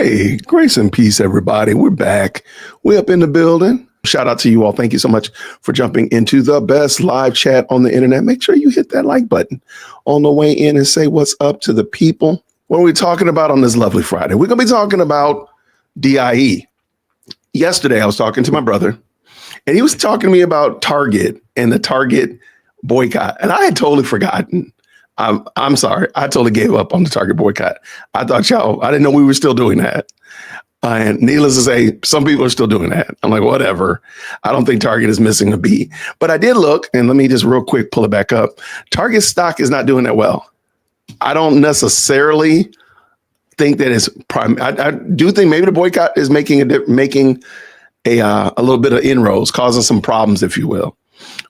Hey, grace and peace, everybody. We're back. We're up in the building. Shout out to you all. Thank you so much for jumping into the best live chat on the internet. Make sure you hit that like button on the way in and say what's up to the people. What are we talking about on this lovely Friday? We're going to be talking about DIE. Yesterday, I was talking to my brother, and he was talking to me about Target and the Target boycott. And I had totally forgotten. I'm sorry. I totally gave up on the Target boycott. I thought I didn't know we were still doing that. And needless to say, some people are still doing that. I'm like, whatever. I don't think Target is missing a beat. But I did look, and let me just real quick pull it back up. Target stock is not doing that well. I don't necessarily think that it's prime. I do think maybe the boycott is making a little bit of inroads, causing some problems, if you will.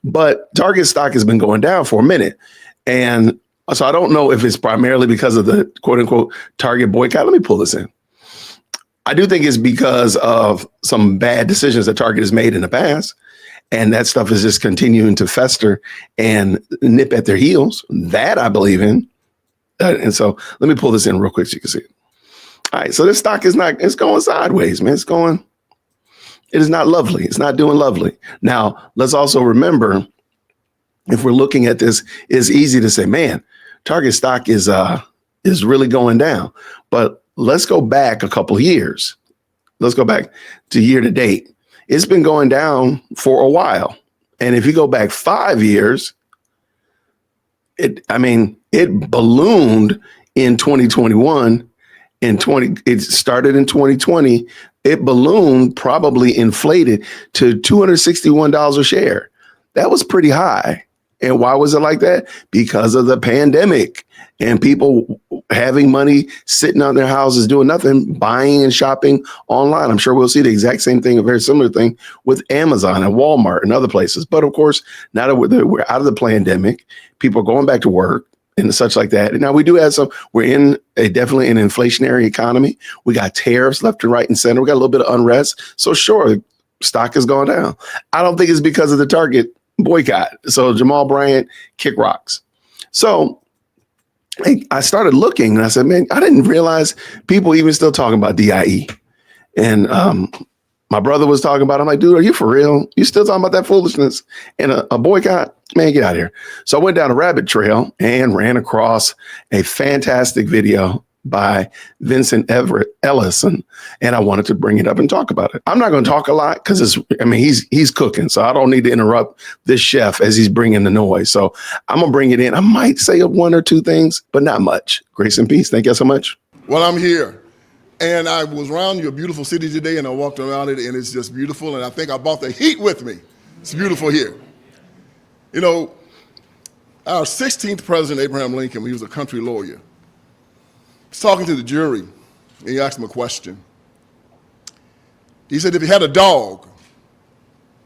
But Target stock has been going down for a minute. And so I don't know if it's primarily because of the quote unquote Target boycott. Let me pull this in. I do think it's because of some bad decisions that Target has made in the past. And that stuff is just continuing to fester and nip at their heels. That I believe in. And so let me pull this in real quick so you can see it. All right. So this stock it's going sideways, man. It is not lovely. It's not doing lovely. Now, let's also remember, if we're looking at this, it's easy to say, man, Target stock is really going down. But let's go back a couple of years. Let's go back to year to date. It's been going down for a while. And if you go back 5 years, it ballooned in 2021. It started in 2020. It ballooned, probably inflated to $261 a share. That was pretty high. And why was it like that? Because of the pandemic and people having money sitting on their houses doing nothing, buying and shopping online. I'm sure we'll see the exact same thing, a very similar thing with Amazon and Walmart and other places. But of course, now that we're out of the pandemic, people are going back to work and such like that. And now we do have we're definitely an inflationary economy. We got tariffs left and right and center. We got a little bit of unrest. So sure, stock has gone down. I don't think it's because of the Target boycott. So Jamal Bryant, kick rocks. So I started looking and I said, man, I didn't realize people even still talking about DIE. And my brother was talking about it. I'm like, dude, are you for real? You still talking about that foolishness and a boycott? Man, get out of here. So I went down a rabbit trail and ran across a fantastic video by Vincent Ellison, and I wanted to bring it up and talk about it. I'm not going to talk a lot because he's cooking, so I don't need to interrupt this chef as he's bringing the noise. So I'm gonna bring it in. I might say one or two things, but not much. Grace and peace. Thank you so much. Well, I'm here, and I was around your beautiful city today, and I walked around it, and it's just beautiful. And I think I brought the heat with me. It's beautiful here. You know, our 16th president, Abraham Lincoln, he was a country lawyer. He's talking to the jury, and he asked him a question. He said, if you had a dog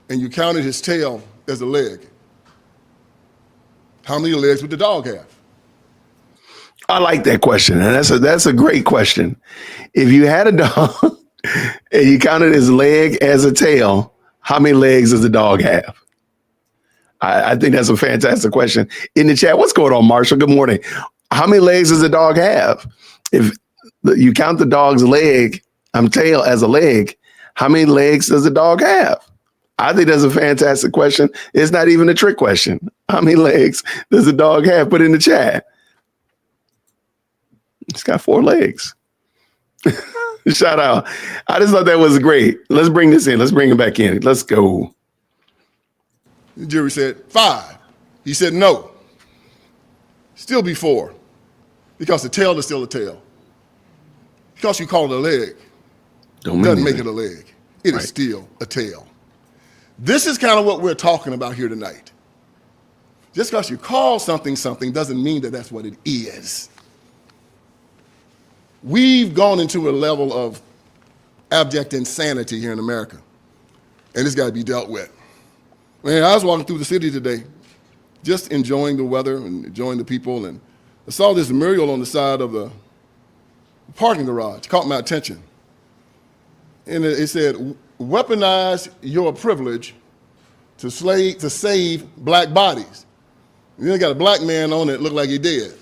and you counted his tail as a leg, how many legs would the dog have? I like that question, and that's a great question. If you had a dog and you counted his leg as a tail, how many legs does the dog have? I think that's a fantastic question. In the chat, what's going on, Marshall? Good morning. How many legs does the dog have? If you count the dog's tail as a leg, how many legs does the dog have? I think that's a fantastic question. It's not even a trick question. How many legs does the dog have? Put in the chat. It's got 4 legs. Shout out. I just thought that was great. Let's bring this in. Let's bring it back in. Let's go. The jury said 5. He said no. Still be 4. Because the tail is still a tail. Because you call it a leg, doesn't make it a leg. It is still a tail. This is kind of what we're talking about here tonight. Just because you call something doesn't mean that that's what it is. We've gone into a level of abject insanity here in America, and it's got to be dealt with. Man, I was walking through the city today, just enjoying the weather and enjoying the people, and I saw this mural on the side of the parking garage. It caught my attention. And it said, weaponize your privilege to save black bodies. And then it got a black man on it, looked like he dead.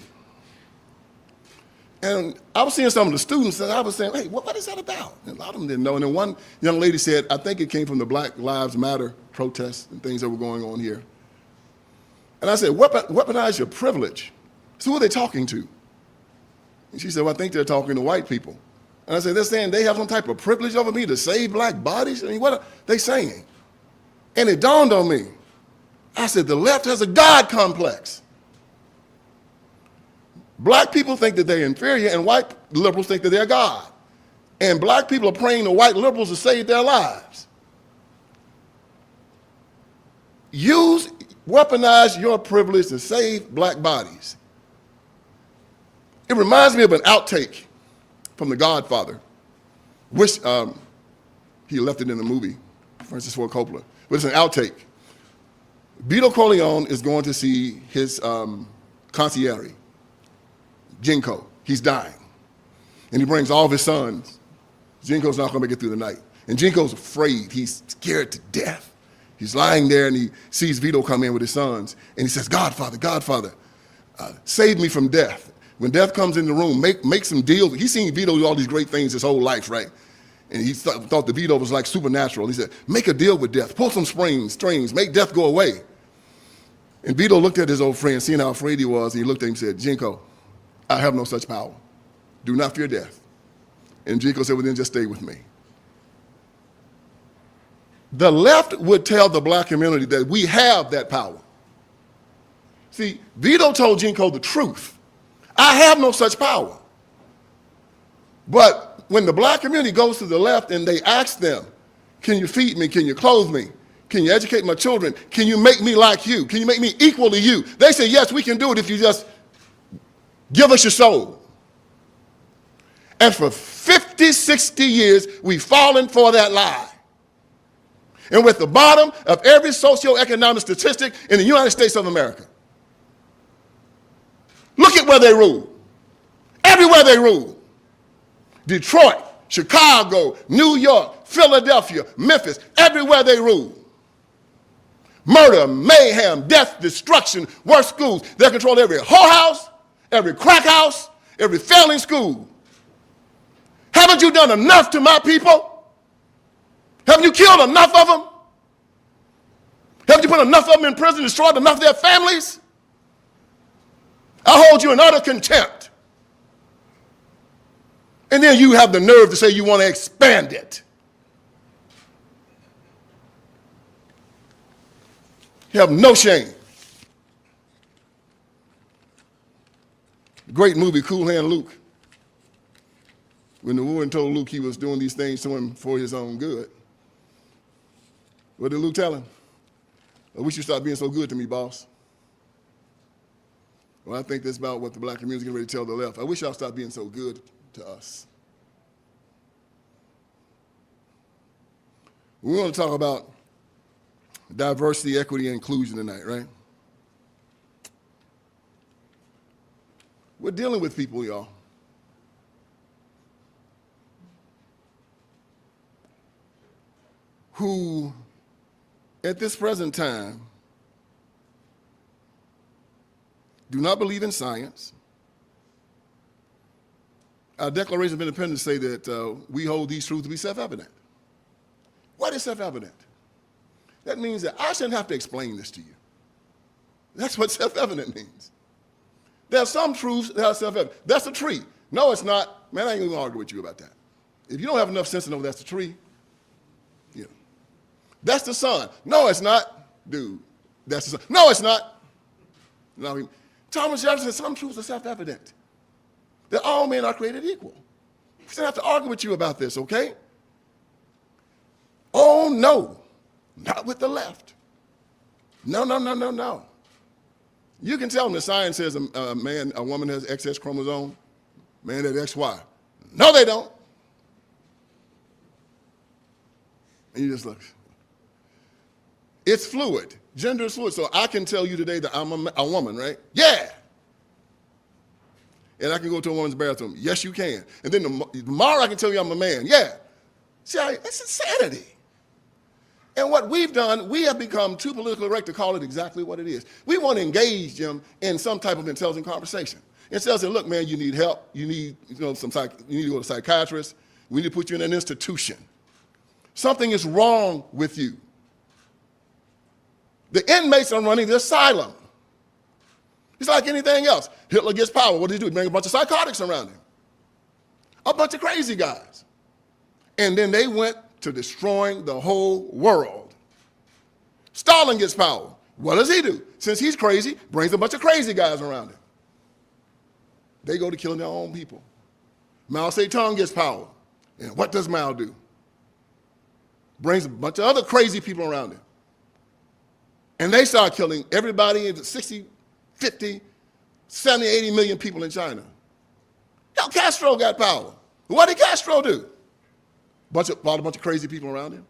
And I was seeing some of the students, and I was saying, hey, what is that about? And a lot of them didn't know. And then one young lady said, I think it came from the Black Lives Matter protests and things that were going on here. And I said, weaponize your privilege. So who are they talking to? And she said, well, I think they're talking to white people. And I said, they're saying they have some type of privilege over me to save black bodies? I mean, what are they saying? And it dawned on me. I said, the left has a God complex. Black people think that they're inferior, and white liberals think that they're God. And black people are praying to white liberals to save their lives. Weaponize your privilege to save black bodies. It reminds me of an outtake from The Godfather. Wish he left it in the movie, Francis Ford Coppola. But it's an outtake. Vito Corleone is going to see his concierge, Jinko. He's dying. And he brings all of his sons. Jinko's not going to make it through the night. And Jinko's afraid. He's scared to death. He's lying there, and he sees Vito come in with his sons. And he says, Godfather, save me from death. When death comes in the room, make some deals. He's seen Vito do all these great things his whole life, right? And he thought the Vito was like supernatural. He said, make a deal with death. Pull some strings, make death go away. And Vito looked at his old friend, seeing how afraid he was, and he looked at him and said, Jinko, I have no such power. Do not fear death. And Jinko said, well, then just stay with me. The left would tell the black community that we have that power. See, Vito told Jinko the truth. I have no such power. But when the black community goes to the left and they ask them, can you feed me? Can you clothe me? Can you educate my children? Can you make me like you? Can you make me equal to you? They say, yes, we can do it if you just give us your soul. And for 50, 60 years, we've fallen for that lie. And we're at the bottom of every socioeconomic statistic in the United States of America. Look at where they rule. Everywhere they rule. Detroit, Chicago, New York, Philadelphia, Memphis, everywhere they rule. Murder, mayhem, death, destruction, worse schools. They control every whorehouse, every crack house, every failing school. Haven't you done enough to my people? Haven't you killed enough of them? Haven't you put enough of them in prison, destroyed enough of their families? I hold you in utter contempt. And then you have the nerve to say you want to expand it. You have no shame. Great movie, Cool Hand Luke. When the woman told Luke he was doing these things to him for his own good. What did Luke tell him? I wish you stop being so good to me, boss. Well, I think that's about what the black community is getting ready to tell the left. I wish y'all stop being so good to us. We want to talk about diversity, equity, and inclusion tonight, right? We're dealing with people, y'all, who, at this present time, do not believe in science. Our Declaration of Independence say that we hold these truths to be self-evident. What is self-evident? That means that I shouldn't have to explain this to you. That's what self-evident means. There are some truths that are self-evident. That's a tree. No, it's not. Man, I ain't even gonna argue with you about that. If you don't have enough sense to know that's a tree, you know. That's the sun. No, it's not. Dude, that's the sun. No, it's not. No, Thomas Jefferson said some truths are self-evident. That all men are created equal. I shouldn't have to argue with you about this, okay? Oh, no. Not with the left. No, no, no, no, no. You can tell them that science says a woman has excess chromosome, man has XY. No, they don't. And you just look. It's fluid. Gender is fluid. So I can tell you today that I'm a woman, right? Yeah. And I can go to a woman's bathroom. Yes, you can. And then tomorrow I can tell you I'm a man. Yeah. See, it's insanity. And what we've done, we have become too politically correct to call it exactly what it is. We want to engage them in some type of intelligent conversation. Instead of saying, look, man, you need help. You need, you need to go to a psychiatrist. We need to put you in an institution. Something is wrong with you. The inmates are running the asylum. It's like anything else. Hitler gets power. What did he do? He bring a bunch of psychotics around him. A bunch of crazy guys. And then they went to destroying the whole world. Stalin gets power. What does he do? Since he's crazy, brings a bunch of crazy guys around him. They go to killing their own people. Mao Zedong gets power. And what does Mao do? Brings a bunch of other crazy people around him. And they start killing everybody into 60, 50, 70, 80 million people in China. Now Castro got power. What did Castro do? Brought a bunch of crazy people around him.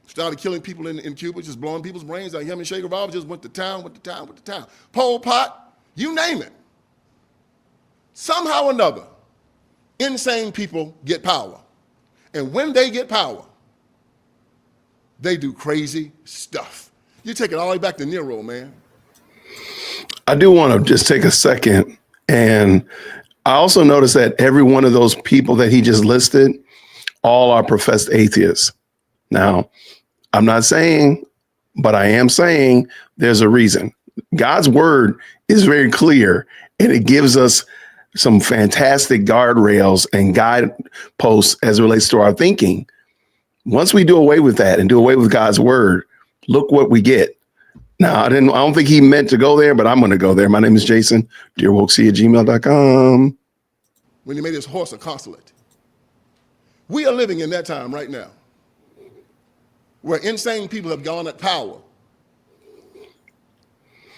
Started killing people in Cuba, just blowing people's brains out. Him and Che Guevara just went to town. Pol Pot, you name it. Somehow or another, insane people get power. And when they get power, they do crazy stuff. You take it all the way back to Nero, man. I do want to just take a second. And I also noticed that every one of those people that he just listed, all are professed atheists. Now, I'm not saying, but I am saying there's a reason. God's word is very clear, and it gives us some fantastic guardrails and guideposts as it relates to our thinking. Once we do away with that and do away with God's word, look what we get. Now, I don't think he meant to go there, but I'm going to go there. My name is Jason, dearwokec@gmail.com. When he made his horse a consulate. We are living in that time right now, where insane people have gone at power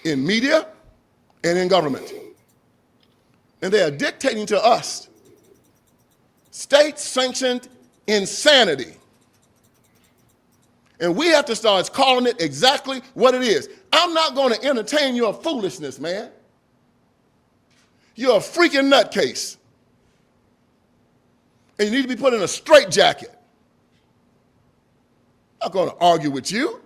in media and in government. And they are dictating to us state-sanctioned insanity. And we have to start calling it exactly what it is. I'm not going to entertain your foolishness, man. You're a freaking nutcase. And you need to be put in a straitjacket. I'm not going to argue with you.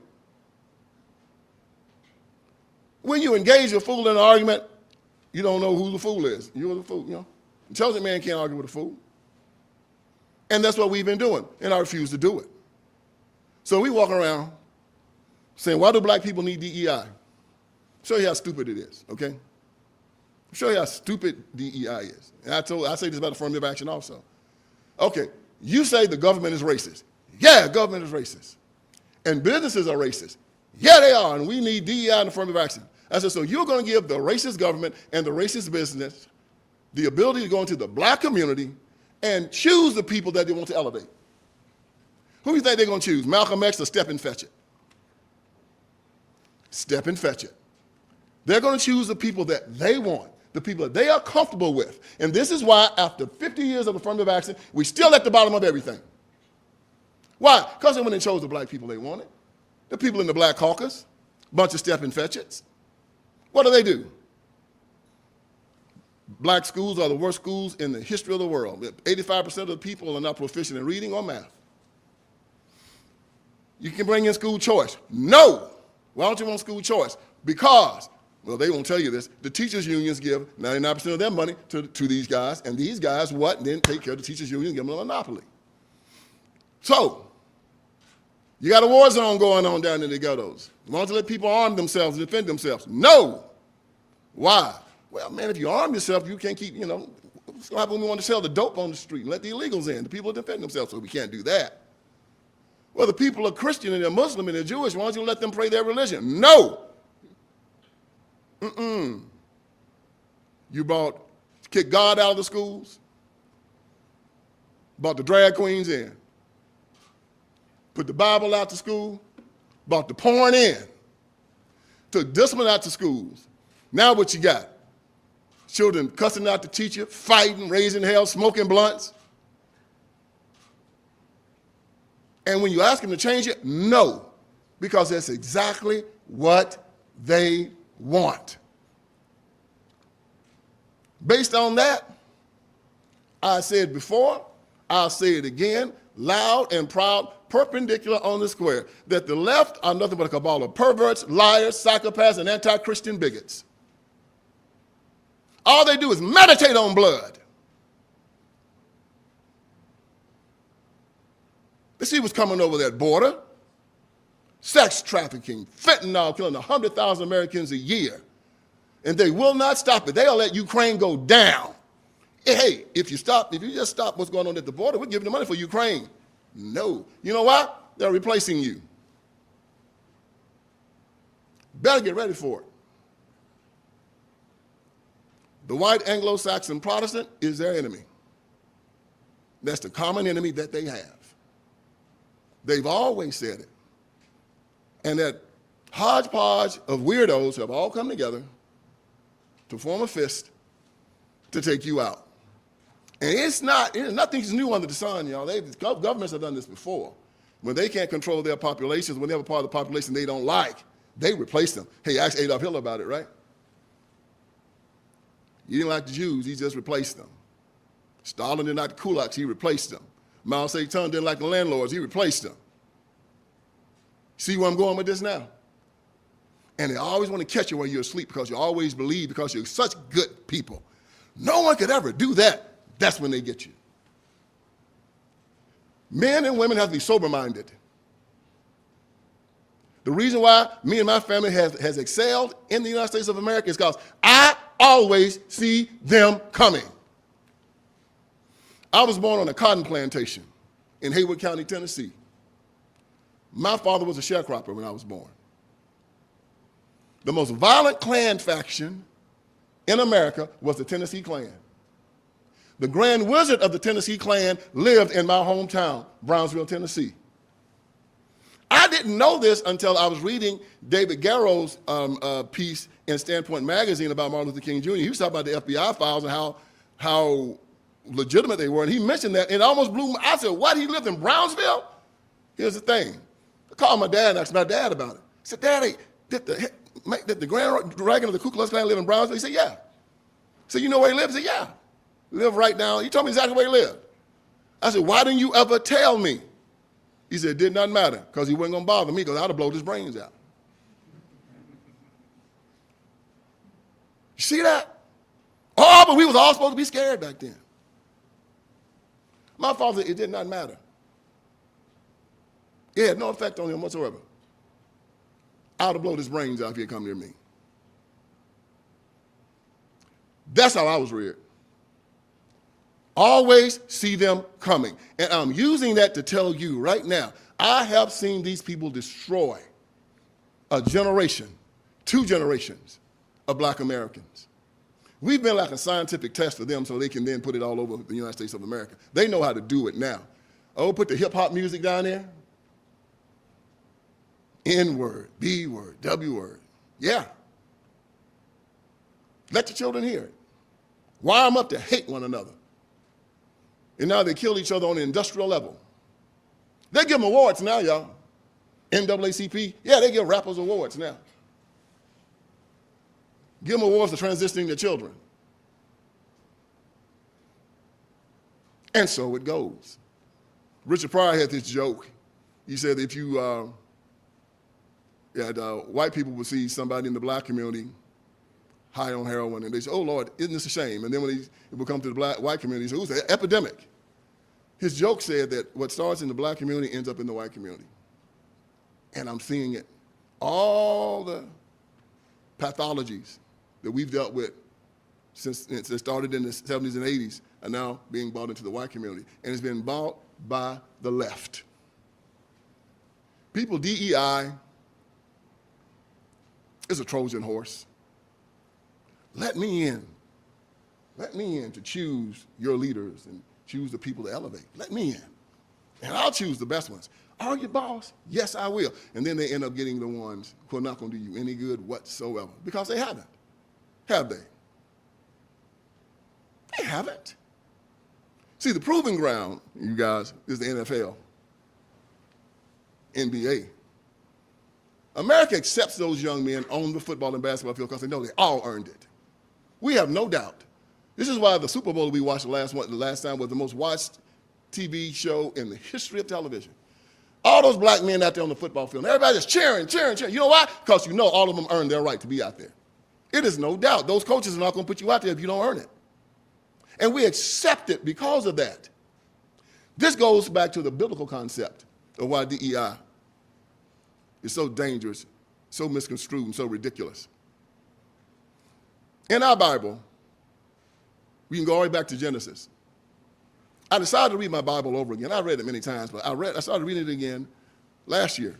When you engage a fool in an argument, you don't know who the fool is. You're the fool, you know. Intelligent man can't argue with a fool. And that's what we've been doing, and I refuse to do it. So we walk around saying, why do black people need DEI? I'll show you how stupid it is, okay? I'll show you how stupid DEI is. And I say this about affirmative action also. Okay, you say the government is racist. Yeah, government is racist. And businesses are racist. Yeah, they are, and we need DEI and affirmative action. I said, so you're going to give the racist government and the racist business the ability to go into the black community and choose the people that they want to elevate. Who do you think they're going to choose, Malcolm X or Step and Fetch It? Step and Fetch It. They're going to choose the people that they want, the people that they are comfortable with. And this is why, after 50 years of affirmative action, we're still at the bottom of everything. Why? Because they went and chose the black people they wanted. The people in the Black Caucus, bunch of Step and Fetch It's. What do? Black schools are the worst schools in the history of the world. 85% of the people are not proficient in reading or math. You can bring in school choice. No. Why don't you want school choice? Because, well, they won't tell you this, the teachers' unions give 99% of their money to these guys, and these guys what? And then take care of the teachers' union and give them a monopoly. So, you got a war zone going on down in the ghettos. Why don't you let people arm themselves and defend themselves? No. Why? Well, man, if you arm yourself, you can't keep, what's going to happen when we want to sell the dope on the street and let the illegals in? The people defend themselves, so we can't do that. Well, the people are Christian and they're Muslim and they're Jewish. Why don't you let them pray their religion? No. You kick God out of the schools, brought the drag queens in, put the Bible out to school, brought the porn in, took discipline out to schools. Now what you got? Children cussing out the teacher, fighting, raising hell, smoking blunts. And when you ask them to change it, no, because that's exactly what they want. Based on that, I said before, I'll say it again, loud and proud, perpendicular on the square, that the left are nothing but a cabal of perverts, liars, psychopaths, and anti-Christian bigots. All they do is meditate on blood. They see what's coming over that border. Sex trafficking, fentanyl killing 100,000 Americans a year. And they will not stop it. They'll let Ukraine go down. Hey, if you just stop what's going on at the border, we're giving the money for Ukraine. No. You know why? They're replacing you. Better get ready for it. The white Anglo-Saxon Protestant is their enemy. That's the common enemy that they have. They've always said it. And that hodgepodge of weirdos have all come together to form a fist to take you out. And nothing's new under the sun, y'all. Governments have done this before. When they can't control their populations, when they have a part of the population they don't like, they replace them. Hey, ask Adolf Hitler about it, right? He didn't like the Jews, he just replaced them. Stalin didn't like the kulaks, he replaced them. Mao Zedong didn't like the landlords, he replaced them. See where I'm going with this now? And they always want to catch you when you're asleep because you always believe because you're such good people. No one could ever do that. That's when they get you. Men and women have to be sober-minded. The reason why me and my family has excelled in the United States of America is because I always see them coming. I was born on a cotton plantation in Haywood County, Tennessee. My father was a sharecropper when I was born. The most violent Klan faction in America was the Tennessee Klan. The Grand Wizard of the Tennessee Klan lived in my hometown, Brownsville, Tennessee. I didn't know this until I was reading David Garrow's piece in Standpoint Magazine about Martin Luther King Jr. He was talking about the FBI files and how legitimate they were. And he mentioned that, and it almost blew me. I said, what, he lived in Brownsville? Here's the thing. I called my dad and asked my dad about it. I said, Daddy, did the Grand Dragon of the Ku Klux Klan live in Brownsville? He said, yeah. I said, you know where he lives? He said, yeah. Live right down. He told me exactly where he lived. I said, why didn't you ever tell me? He said, it did not matter because he wasn't going to bother me because I'd have blown his brains out. You see that? Oh, but we was all supposed to be scared back then. My father, it did not matter. It had no effect on him whatsoever. I would have blown his brains out if he had come near me. That's how I was reared. Always see them coming. And I'm using that to tell you right now, I have seen these people destroy a generation, 2 generations of black Americans. We've been like a scientific test for them so they can then put it all over the United States of America. They know how to do it now. Oh, put the hip hop music down there. N-word, B-word, W-word. Yeah. Let the children hear it. Wire them up to hate one another. And now they kill each other on the industrial level. They give them awards now, y'all. NAACP, yeah, they give rappers awards now. Give them awards for transitioning their children. And so it goes. Richard Pryor had this joke. He said if you, white people would see somebody in the black community high on heroin, and they say, oh, Lord, isn't this a shame? And then when it would come to the white community, he said, it's an epidemic. His joke said that what starts in the black community ends up in the white community. And I'm seeing it. All the pathologies that we've dealt with since it started in the 70s and 80s are now being brought into the white community. And it's been bought by the left. People, DEI is a Trojan horse. Let me in. Let me in to choose your leaders and choose the people to elevate. Let me in. And I'll choose the best ones. Are you boss? Yes, I will. And then they end up getting the ones who are not going to do you any good whatsoever because they haven't. Have they? They haven't. See, the proving ground, you guys, is the NFL, NBA. America accepts those young men on the football and basketball field because they know they all earned it. We have no doubt. This is why the Super Bowl we watched the last time was the most watched TV show in the history of television. All those black men out there on the football field, everybody just cheering, cheering, cheering. You know why? Because you know all of them earned their right to be out there. It is no doubt. Those coaches are not going to put you out there if you don't earn it. And we accept it because of that. This goes back to the biblical concept of why DEI is so dangerous, so misconstrued, and so ridiculous. In our Bible, we can go all the way back to Genesis. I decided to read my Bible over again. I read it many times, but I started reading it again last year.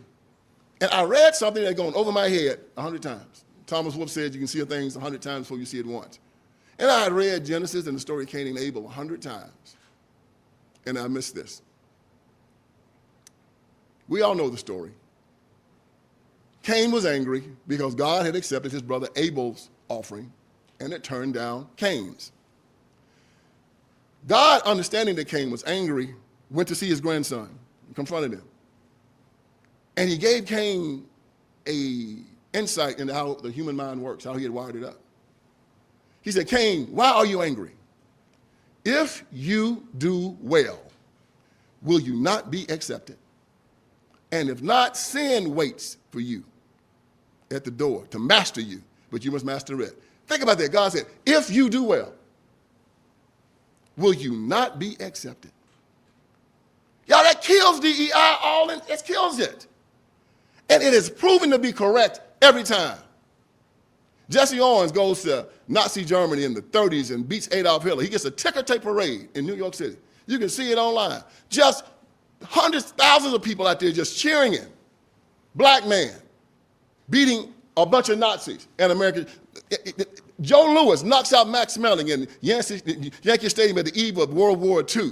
And I read something that had gone over my head 100 times. Thomas Wolfe said you can see things 100 times before you see it once. And I had read Genesis and the story of Cain and Abel 100 times. And I missed this. We all know the story. Cain was angry because God had accepted his brother Abel's offering, and it turned down Cain's. God, understanding that Cain was angry, went to see his grandson and confronted him. And he gave Cain an insight into how the human mind works, how he had wired it up. He said, Cain, why are you angry? If you do well, will you not be accepted? And if not, sin waits for you at the door to master you, but you must master it. Think about that. God said, if you do well, will you not be accepted? Y'all, that kills DEI it kills it. And it is proven to be correct every time. Jesse Owens goes to Nazi Germany in the 30s and beats Adolf Hitler. He gets a ticker tape parade in New York City. You can see it online. Just hundreds, thousands of people out there just cheering him. Black man beating a bunch of Nazis and Americans. Joe Louis knocks out Max Melling in Yankee Stadium at the eve of World War II.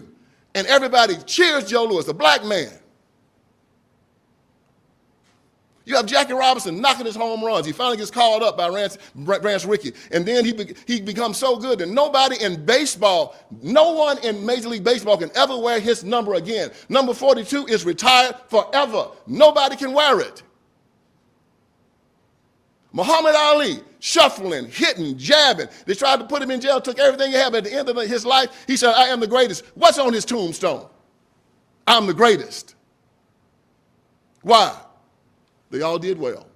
And everybody cheers Joe Louis, a black man. You have Jackie Robinson knocking his home runs. He finally gets called up by Rance Rickey. And then he becomes so good that nobody in baseball, no one in Major League Baseball can ever wear his number again. Number 42 is retired forever. Nobody can wear it. Muhammad Ali, shuffling, hitting, jabbing. They tried to put him in jail, took everything he had. But at the end of his life, he said, I am the greatest. What's on his tombstone? I'm the greatest. Why? They all did well.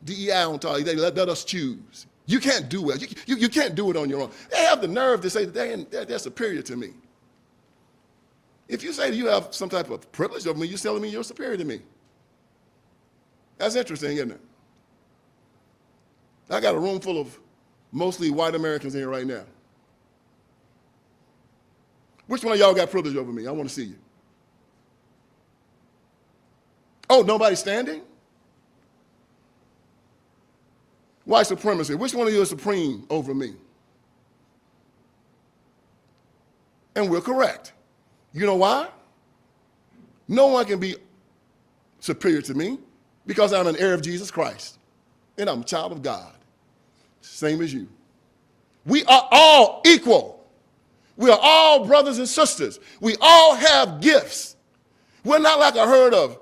DEI on top, they let us choose. You can't do well. You can't do it on your own. They have the nerve to say that they're superior to me. If you say that you have some type of privilege over me, you're telling me you're superior to me. That's interesting, isn't it? I got a room full of mostly white Americans in here right now. Which one of y'all got privilege over me? I want to see you. Oh, nobody standing? White supremacy. Which one of you is supreme over me? And we're correct. You know why? No one can be superior to me because I'm an heir of Jesus Christ and I'm a child of God, same as you. We are all equal. We are all brothers and sisters. We all have gifts. We're not like a herd of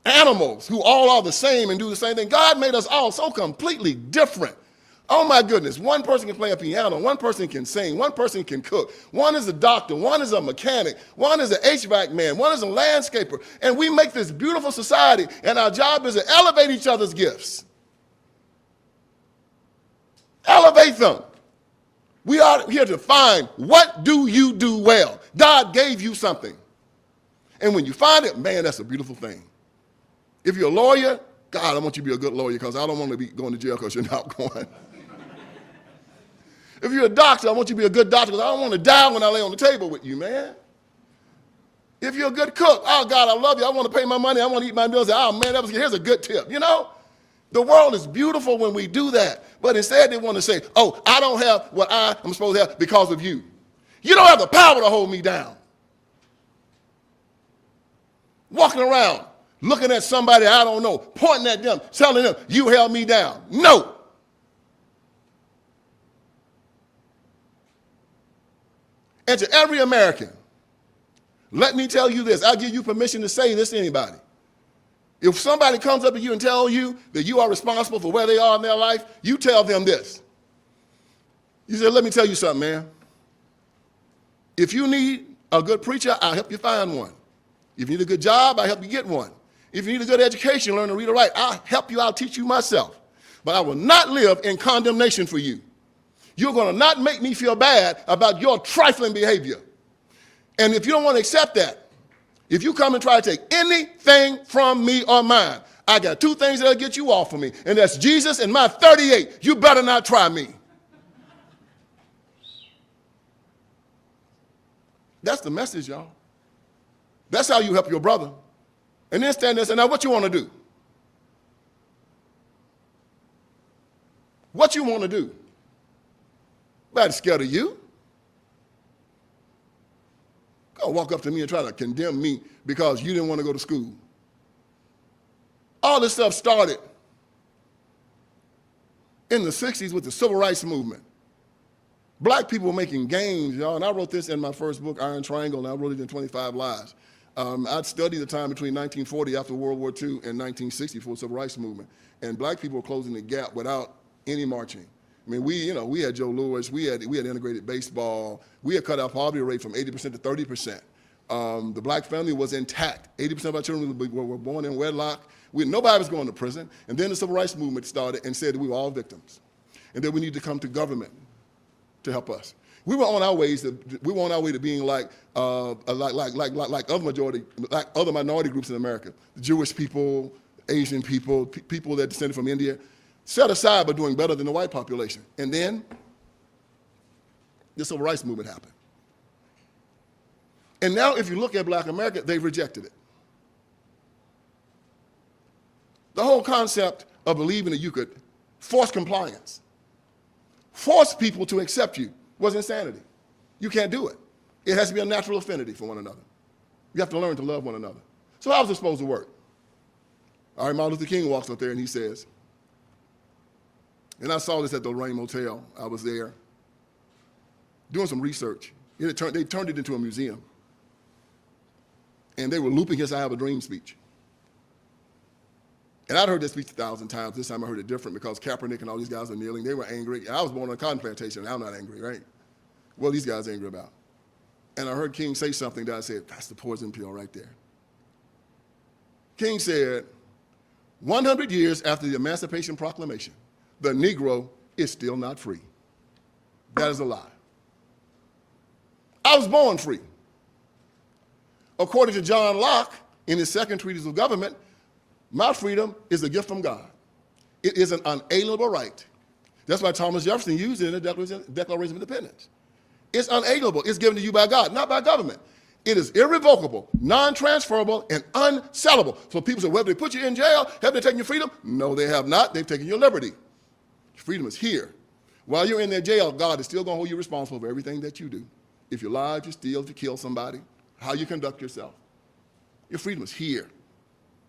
animals who all are the same and do the same thing. God made us all so completely different. Oh my goodness, one person can play a piano, one person can sing, one person can cook, one is a doctor, one is a mechanic, one is an HVAC man, one is a landscaper, and we make this beautiful society, and our job is to elevate each other's gifts. Elevate them. We are here to find, what do you do well? God gave you something. And when you find it, man, that's a beautiful thing. If you're a lawyer, God, I want you to be a good lawyer because I don't want to be going to jail because you're not going. If you're a doctor, I want you to be a good doctor because I don't want to die when I lay on the table with you, man. If you're a good cook, oh, God, I love you. I want to pay my money. I want to eat my meals. Oh, man, here's a good tip, you know? The world is beautiful when we do that. But instead they want to say, oh, I don't have what I am supposed to have because of you. You don't have the power to hold me down. Walking around, looking at somebody I don't know, pointing at them, telling them, you held me down. No. And to every American, let me tell you this. I'll give you permission to say this to anybody. If somebody comes up to you and tells you that you are responsible for where they are in their life, you tell them this. You say, let me tell you something, man. If you need a good preacher, I'll help you find one. If you need a good job, I help you get one. If you need a good education, learn to read and write, I'll help you, I'll teach you myself. But I will not live in condemnation for you. You're going to not make me feel bad about your trifling behavior. And if you don't want to accept that, if you come and try to take anything from me or mine, I got two things that'll get you off of me, and that's Jesus and my 38. You better not try me. That's the message, y'all. That's how you help your brother. And then stand there and say, now what you want to do? What you want to do? Nobody's scared of you. Don't walk up to me and try to condemn me because you didn't want to go to school. All this stuff started in the 60s with the civil rights movement. Black people were making gains, y'all, and I wrote this in my first book, Iron Triangle, and I wrote it in 25 Lies. I'd studied the time between 1940 after World War II and 1960 for the civil rights movement, and black people were closing the gap without any marching. I mean, we had Joe Louis, we had integrated baseball, we had cut our poverty rate from 80% to 30%. The black family was intact. 80% of our children were born in wedlock. Nobody was going to prison. And then the civil rights movement started and said that we were all victims, and that we need to come to government to help us. We were on our way to being like other minority groups in America, the Jewish people, Asian people, people that descended from India, set aside but doing better than the white population. And then the civil rights movement happened. And now if you look at black America, they've rejected it. The whole concept of believing that you could force compliance, force people to accept you, was insanity. You can't do it. It has to be a natural affinity for one another. You have to learn to love one another. So how is it supposed to work? All right, Martin Luther King walks up there and he says, and I saw this at the Lorraine Motel. I was there doing some research. They turned it into a museum. And they were looping his I Have a Dream speech. And I'd heard that speech 1,000 times. This time I heard it different because Kaepernick and all these guys are kneeling. They were angry. I was born on a cotton plantation, and I'm not angry, right? What are these guys angry about? And I heard King say something that I said, that's the poison pill right there. King said, 100 years after the Emancipation Proclamation, the Negro is still not free. That is a lie. I was born free. According to John Locke, in his second treatise of government, my freedom is a gift from God. It is an unalienable right. That's why Thomas Jefferson used it in the Declaration of Independence. It's unalienable. It's given to you by God, not by government. It is irrevocable, non-transferable, and unsellable. So people say, well, they put you in jail, have they taken your freedom? No, they have not. They've taken your liberty. Freedom is here. While you're in their jail, God is still going to hold you responsible for everything that you do. If you lie, if you steal, if you kill somebody, how you conduct yourself. Your freedom is here.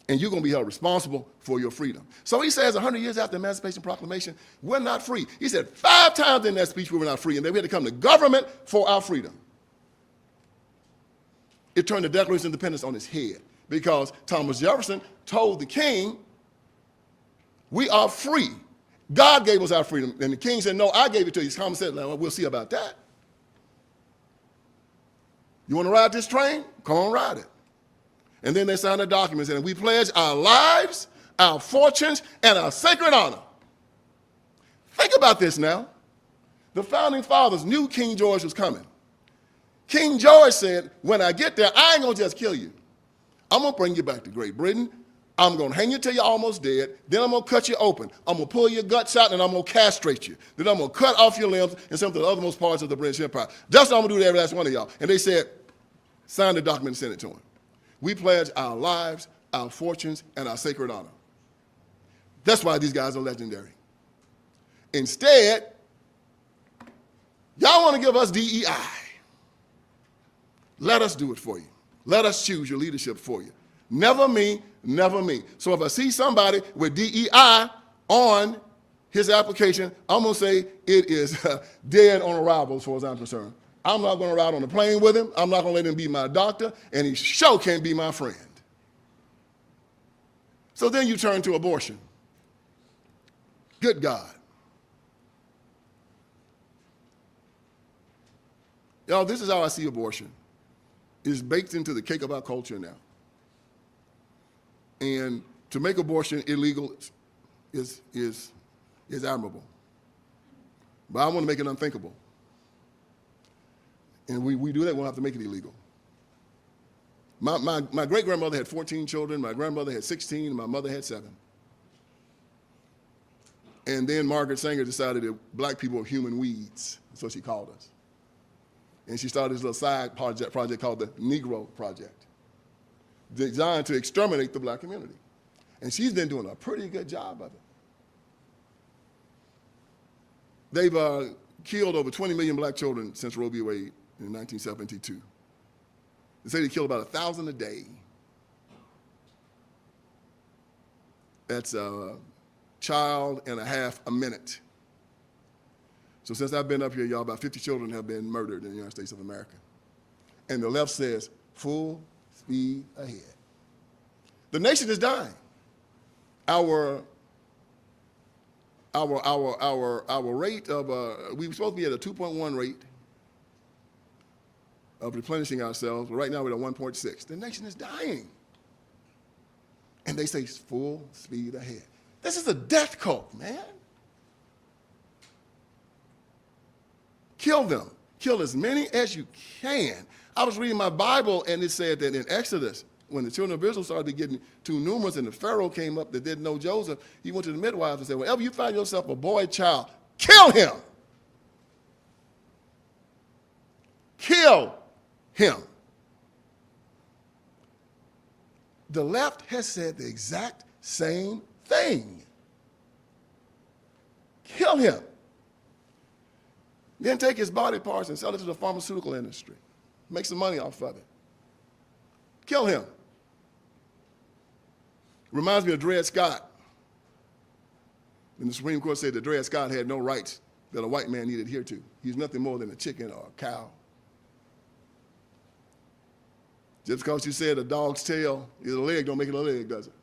And you're going to be held responsible for your freedom. So he says 100 years after the Emancipation Proclamation, we're not free. He said 5 times in that speech we were not free, and then we had to come to government for our freedom. It turned the Declaration of Independence on its head because Thomas Jefferson told the king, we are free. God gave us our freedom. And the king said, no, I gave it to you. Thomas said, well, we'll see about that. You want to ride this train? Come on, ride it. And then they signed a document saying, we pledge our lives, our fortunes, and our sacred honor. Think about this now. The founding fathers knew King George was coming. King George said, when I get there, I ain't going to just kill you. I'm going to bring you back to Great Britain. I'm going to hang you till you're almost dead. Then I'm going to cut you open. I'm going to pull your guts out, and I'm going to castrate you. Then I'm going to cut off your limbs and send them to the othermost parts of the British Empire. That's what I'm going to do to every last one of y'all. And they said, sign the document and send it to him. We pledge our lives, our fortunes, and our sacred honor. That's why these guys are legendary. Instead, y'all want to give us DEI. Let us do it for you. Let us choose your leadership for you. Never me, never me. So if I see somebody with DEI on his application, I'm going to say it is dead on arrival as far as I'm concerned. I'm not going to ride on the plane with him. I'm not going to let him be my doctor, and he sure can't be my friend. So then you turn to abortion. Good God. Y'all, this is how I see abortion. It's baked into the cake of our culture now. And to make abortion illegal is admirable. But I want to make it unthinkable. And we do that, we'll have to make it illegal. My great-grandmother had 14 children, my grandmother had 16, and my mother had 7. And then Margaret Sanger decided that black people are human weeds. That's what she called us. And she started this little side project called the Negro Project, designed to exterminate the black community. And she's been doing a pretty good job of it. They've killed over 20 million black children since Roe v. Wade in 1972. They say they kill about 1,000 a day. That's a child and a half a minute. So since I've been up here, y'all, about 50 children have been murdered in the United States of America. And the left says, full speed ahead. The nation is dying. Our rate of, we were supposed to be at a 2.1 rate of replenishing ourselves, but right now we're at 1.6. The nation is dying. And they say full speed ahead. This is a death cult, man. Kill them. Kill as many as you can. I was reading my Bible, and it said that in Exodus, when the children of Israel started getting too numerous and the Pharaoh came up that didn't know Joseph, he went to the midwives and said, whenever you find yourself a boy child, kill him. Kill him. The left has said the exact same thing. Kill him. Then take his body parts and sell it to the pharmaceutical industry. Make some money off of it. Kill him. Reminds me of Dred Scott. And the Supreme Court said that Dred Scott had no rights that a white man needed to adhere to. He's nothing more than a chicken or a cow. Just because you said a dog's tail is a leg don't make it a leg, does it?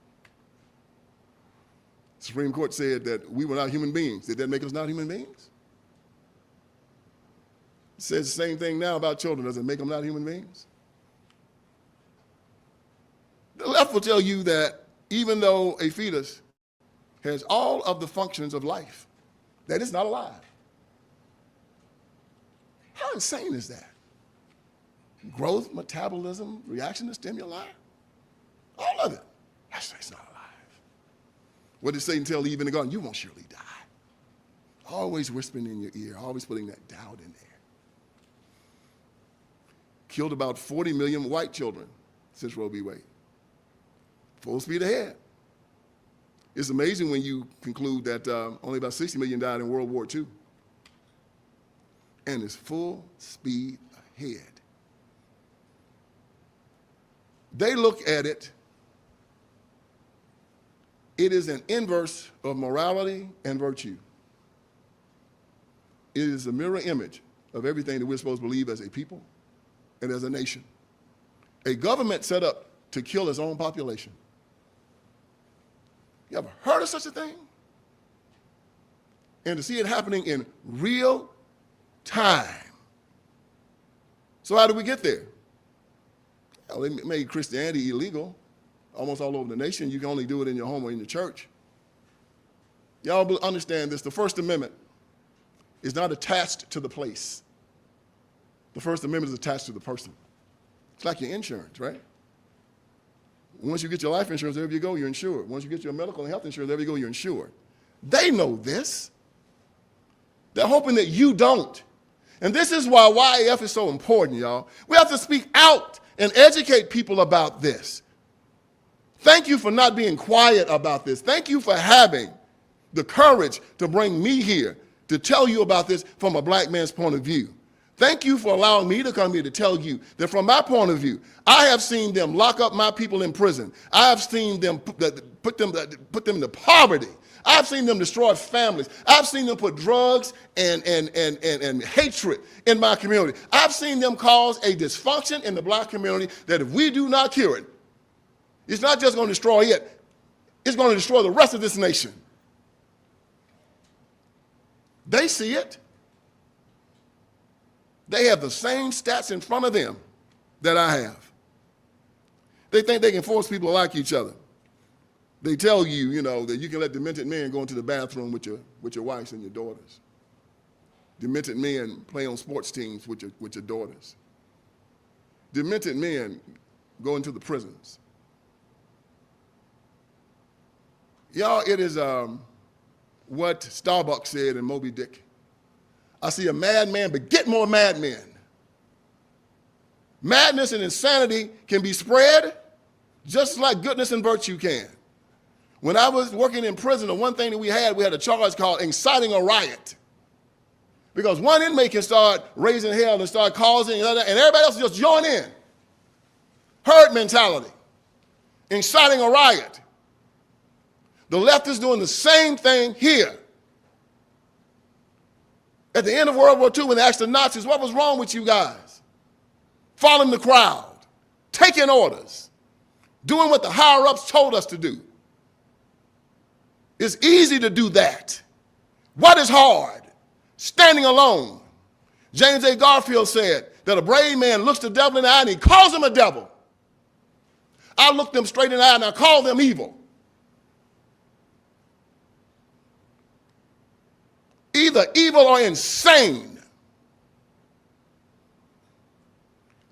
The Supreme Court said that we were not human beings. Did that make us not human beings? It says the same thing now about children. Does it make them not human beings? The left will tell you that even though a fetus has all of the functions of life, that it's not alive. How insane is that? Growth, metabolism, reaction to stimuli, all of it. It's not alive. What did Satan tell Eve in the garden? You won't surely die. Always whispering in your ear, always putting that doubt in there. Killed about 40 million white children since Roe v. Wade. Full speed ahead. It's amazing when you conclude that only about 60 million died in World War II. And it's full speed ahead. They look at it, it is an inverse of morality and virtue. It is a mirror image of everything that we're supposed to believe as a people and as a nation. A government set up to kill its own population. You ever heard of such a thing? And to see it happening in real time. So how did we get there? Well, they made Christianity illegal almost all over the nation. You can only do it in your home or in your church. Y'all understand this. The First Amendment is not attached to the place. The First Amendment is attached to the person. It's like your insurance, right? Once you get your life insurance, wherever you go, you're insured. Once you get your medical and health insurance, wherever you go, you're insured. They know this. They're hoping that you don't. And this is why YAF is so important, y'all. We have to speak out and educate people about this. Thank you for not being quiet about this. Thank you for having the courage to bring me here to tell you about this from a black man's point of view. Thank you for allowing me to come here to tell you that from my point of view, I have seen them lock up my people in prison. I have seen them put them into poverty. I've seen them destroy families. I've seen them put drugs and hatred in my community. I've seen them cause a dysfunction in the black community that if we do not cure it, it's not just going to destroy it, it's going to destroy the rest of this nation. They see it. They have the same stats in front of them that I have. They think they can force people to like each other. They tell you, you know, that you can let demented men go into the bathroom with your wives and your daughters. Demented men play on sports teams with your daughters. Demented men go into the prisons. Y'all, it is what Starbuck said in Moby Dick. I see a madman, but get more madmen. Madness and insanity can be spread just like goodness and virtue can. When I was working in prison, the one thing that we had a charge called inciting a riot. Because one inmate can start raising hell and start causing, and everybody else just join in. Herd mentality, inciting a riot. The left is doing the same thing here. At the end of World War II, when they asked the Nazis, what was wrong with you guys? Following the crowd, taking orders, doing what the higher-ups told us to do. It's easy to do that. What is hard? Standing alone. James A. Garfield said that a brave man looks the devil in the eye and he calls him a devil. I look them straight in the eye and I call them evil. Either evil or insane.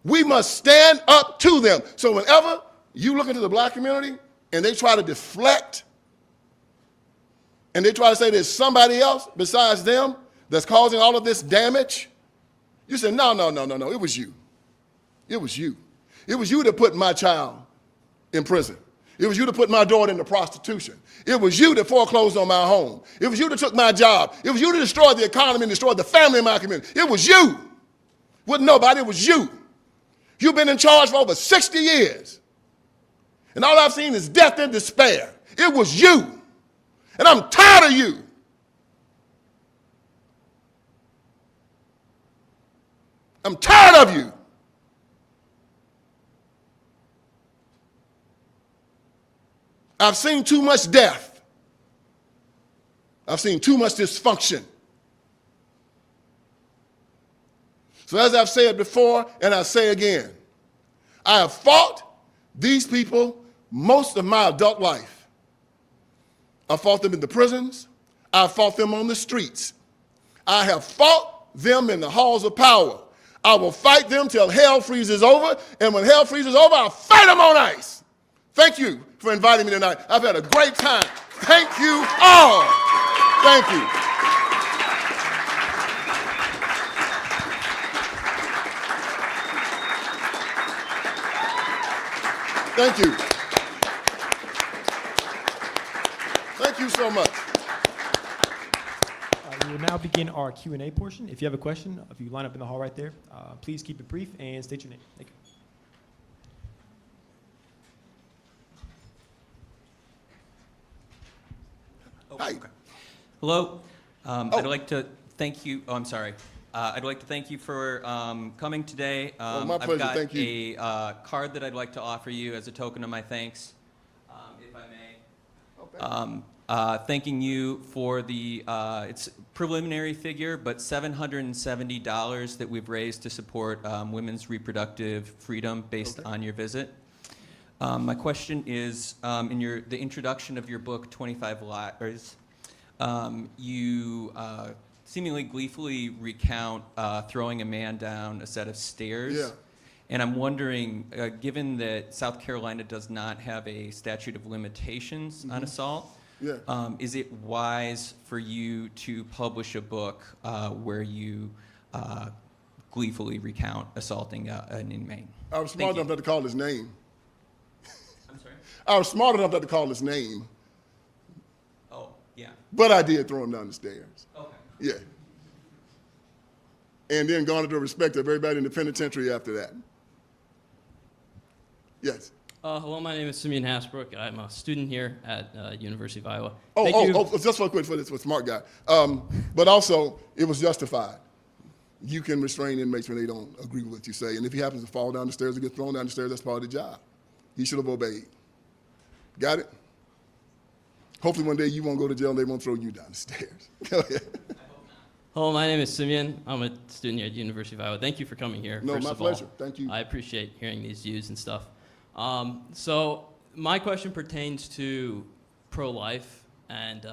We must stand up to them. So whenever you look into the black community and they try to deflect and they try to say there's somebody else besides them that's causing all of this damage, you say, no, it was you. It was you. It was you that put my child in prison. It was you that put my daughter into prostitution. It was you that foreclosed on my home. It was you that took my job. It was you that destroyed the economy and destroyed the family in my community. It was you. Wasn't nobody, it was you. You've been in charge for over 60 years. And all I've seen is death and despair. It was you. And I'm tired of you. I'm tired of you. I've seen too much death. I've seen too much dysfunction. So as I've said before, and I say again, I have fought these people most of my adult life. I fought them in the prisons. I fought them on the streets. I have fought them in the halls of power. I will fight them till hell freezes over, and when hell freezes over, I'll fight them on ice. Thank you for inviting me tonight. I've had a great time. Thank you all. Thank you. Thank you. Thank you so much. We will now begin our Q&A portion. If you have a question, if you line up in the hall right there, please keep it brief and state your name. Thank you. Hi. Okay. Hello. I'd like to thank you. Oh, I'm sorry. I'd like to thank you for coming today. my pleasure. I've got Thank you. a card that I'd like to offer you as a token of my thanks, if I may. Thanking you for the it's preliminary figure, but $770 that we've raised to support women's reproductive freedom based on your visit. My question is, in the introduction of your book, 25 Lies, you seemingly gleefully recount throwing a man down a set of stairs. Yeah. And I'm wondering, given that South Carolina does not have a statute of limitations on assault, is it wise for you to publish a book where you gleefully recount assaulting an inmate? I was smart enough not to call his name. I'm sorry? I was smart enough not to call his name, Oh, yeah. but I did throw him down the stairs. Okay. Yeah. And then garnered the respect of everybody in the penitentiary after that. Yes. Hello, my name is Simeon Hasbrook. I'm a student here at University of Iowa. Just real quick for this, for smart guy. But also, it was justified. You can restrain inmates when they don't agree with what you say. And if he happens to fall down the stairs or get thrown down the stairs, that's part of the job. He should have obeyed. Got it? Hopefully one day you won't go to jail and they won't throw you down the stairs. Go ahead. Hello, my name is Simeon. I'm a student here at University of Iowa. Thank you for coming here. No, first my of all. pleasure. Thank you. I appreciate hearing these views and stuff. So my question pertains to pro-life, and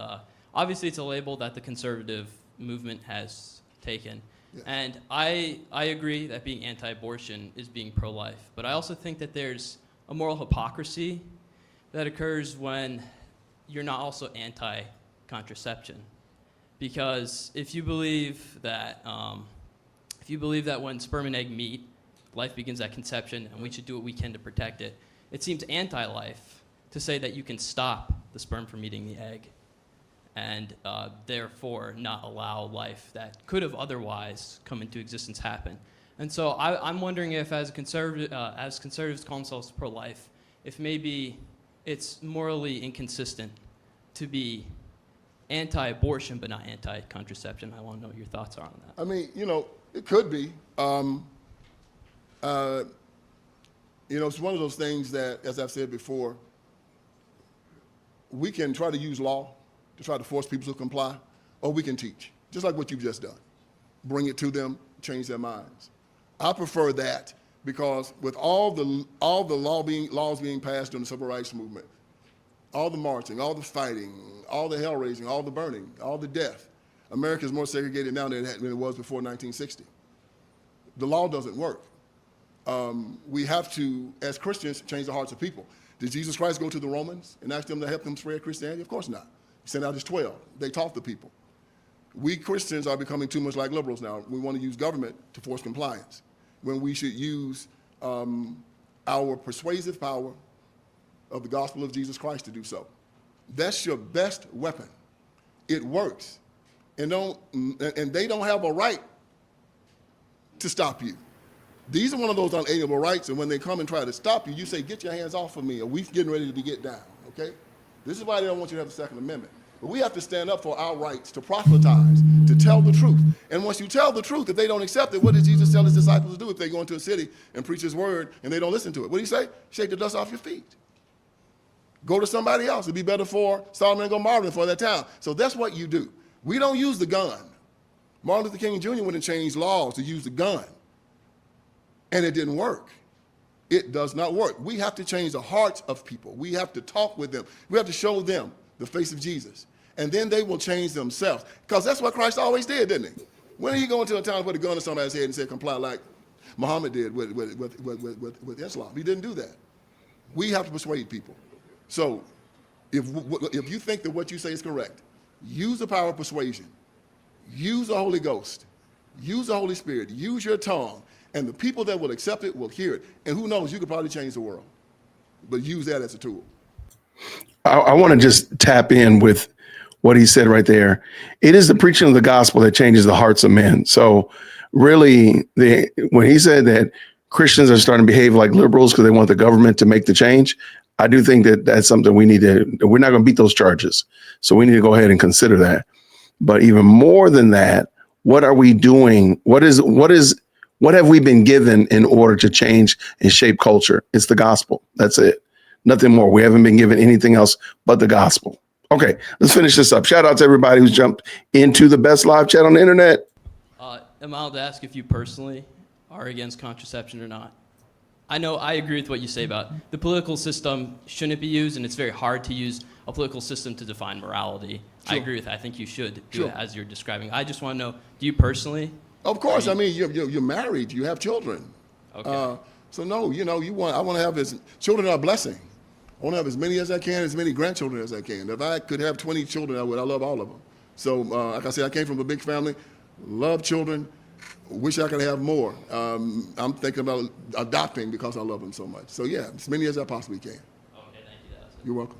obviously it's a label that the conservative movement has taken. Yes. And I agree that being anti-abortion is being pro-life, but I also think that there's a moral hypocrisy that occurs when you're not also anti-contraception. Because if you believe that when sperm and egg meet, life begins at conception, and we should do what we can to protect it, it seems anti-life to say that you can stop the sperm from eating the egg, and therefore not allow life that could have otherwise come into existence happen. And so I'm wondering if, as conservatives call themselves pro-life, if maybe it's morally inconsistent to be anti-abortion but not anti-contraception. I want to know what your thoughts are on that. I mean, it could be. It's one of those things that, as I've said before, we can try to use law to try to force people to comply, or we can teach, just like what you've just done. Bring it to them, change their minds. I prefer that because with all the laws being passed during the Civil Rights Movement, all the marching, all the fighting, all the hell raising, all the burning, all the death, America is more segregated now than it was before 1960. The law doesn't work. We have to, as Christians, change the hearts of people. Did Jesus Christ go to the Romans and ask them to help them spread Christianity? Of course not. He sent out his 12. They taught the people. We Christians are becoming too much like liberals now. We want to use government to force compliance when we should use our persuasive power of the gospel of Jesus Christ to do so. That's your best weapon. It works. And they don't have a right to stop you. These are one of those unalienable rights, and when they come and try to stop you, you say, get your hands off of me, or we're getting ready to get down, okay? This is why they don't want you to have the Second Amendment. But we have to stand up for our rights to proselytize, to tell the truth. And once you tell the truth, if they don't accept it, what did Jesus tell his disciples to do if they go into a city and preach his word and they don't listen to it? What did he say? Shake the dust off your feet. Go to somebody else. It'd be better for Solomon and Gomorrah than for that town. So that's what you do. We don't use the gun. Martin Luther King Jr. went and changed laws to use the gun. And it didn't work. It does not work. We have to change the hearts of people. We have to talk with them. We have to show them the face of Jesus. And then they will change themselves. Because that's what Christ always did, didn't he? When did he go into a town and put a gun on somebody's head and say, comply like Muhammad did with Islam? He didn't do that. We have to persuade people. So if you think that what you say is correct, use the power of persuasion. Use the Holy Ghost. Use the Holy Spirit. Use your tongue. And the people that will accept it will hear it. And who knows, you could probably change the world. But use that as a tool. I want to just tap in with what he said right there. It is the preaching of the gospel that changes the hearts of men. So really, when he said that Christians are starting to behave like liberals because they want the government to make the change, I do think that that's something we're not going to beat those charges. So we need to go ahead and consider that. But even more than that, what are we doing? What have we been given in order to change and shape culture? It's the gospel. That's it. Nothing more. We haven't been given anything else but the gospel. Okay, let's finish this up. Shout out to everybody who's jumped into the best live chat on the internet. Am I allowed to ask if you personally are against contraception or not? I know I agree with what you say about the political system shouldn't be used, and it's very hard to use a political system to define morality. Sure. I agree with that. I think you should do it as you're describing. I just want to know, do you personally? Of course. I mean, you're married. You have children. Okay. So no, I want to have children are a blessing. I want to have as many as I can, as many grandchildren as I can. If I could have 20 children, I would. I love all of them. So like I said, I came from a big family, love children, wish I could have more. I'm thinking about adopting because I love them so much. So yeah, as many as I possibly can. Okay, thank you. You're welcome.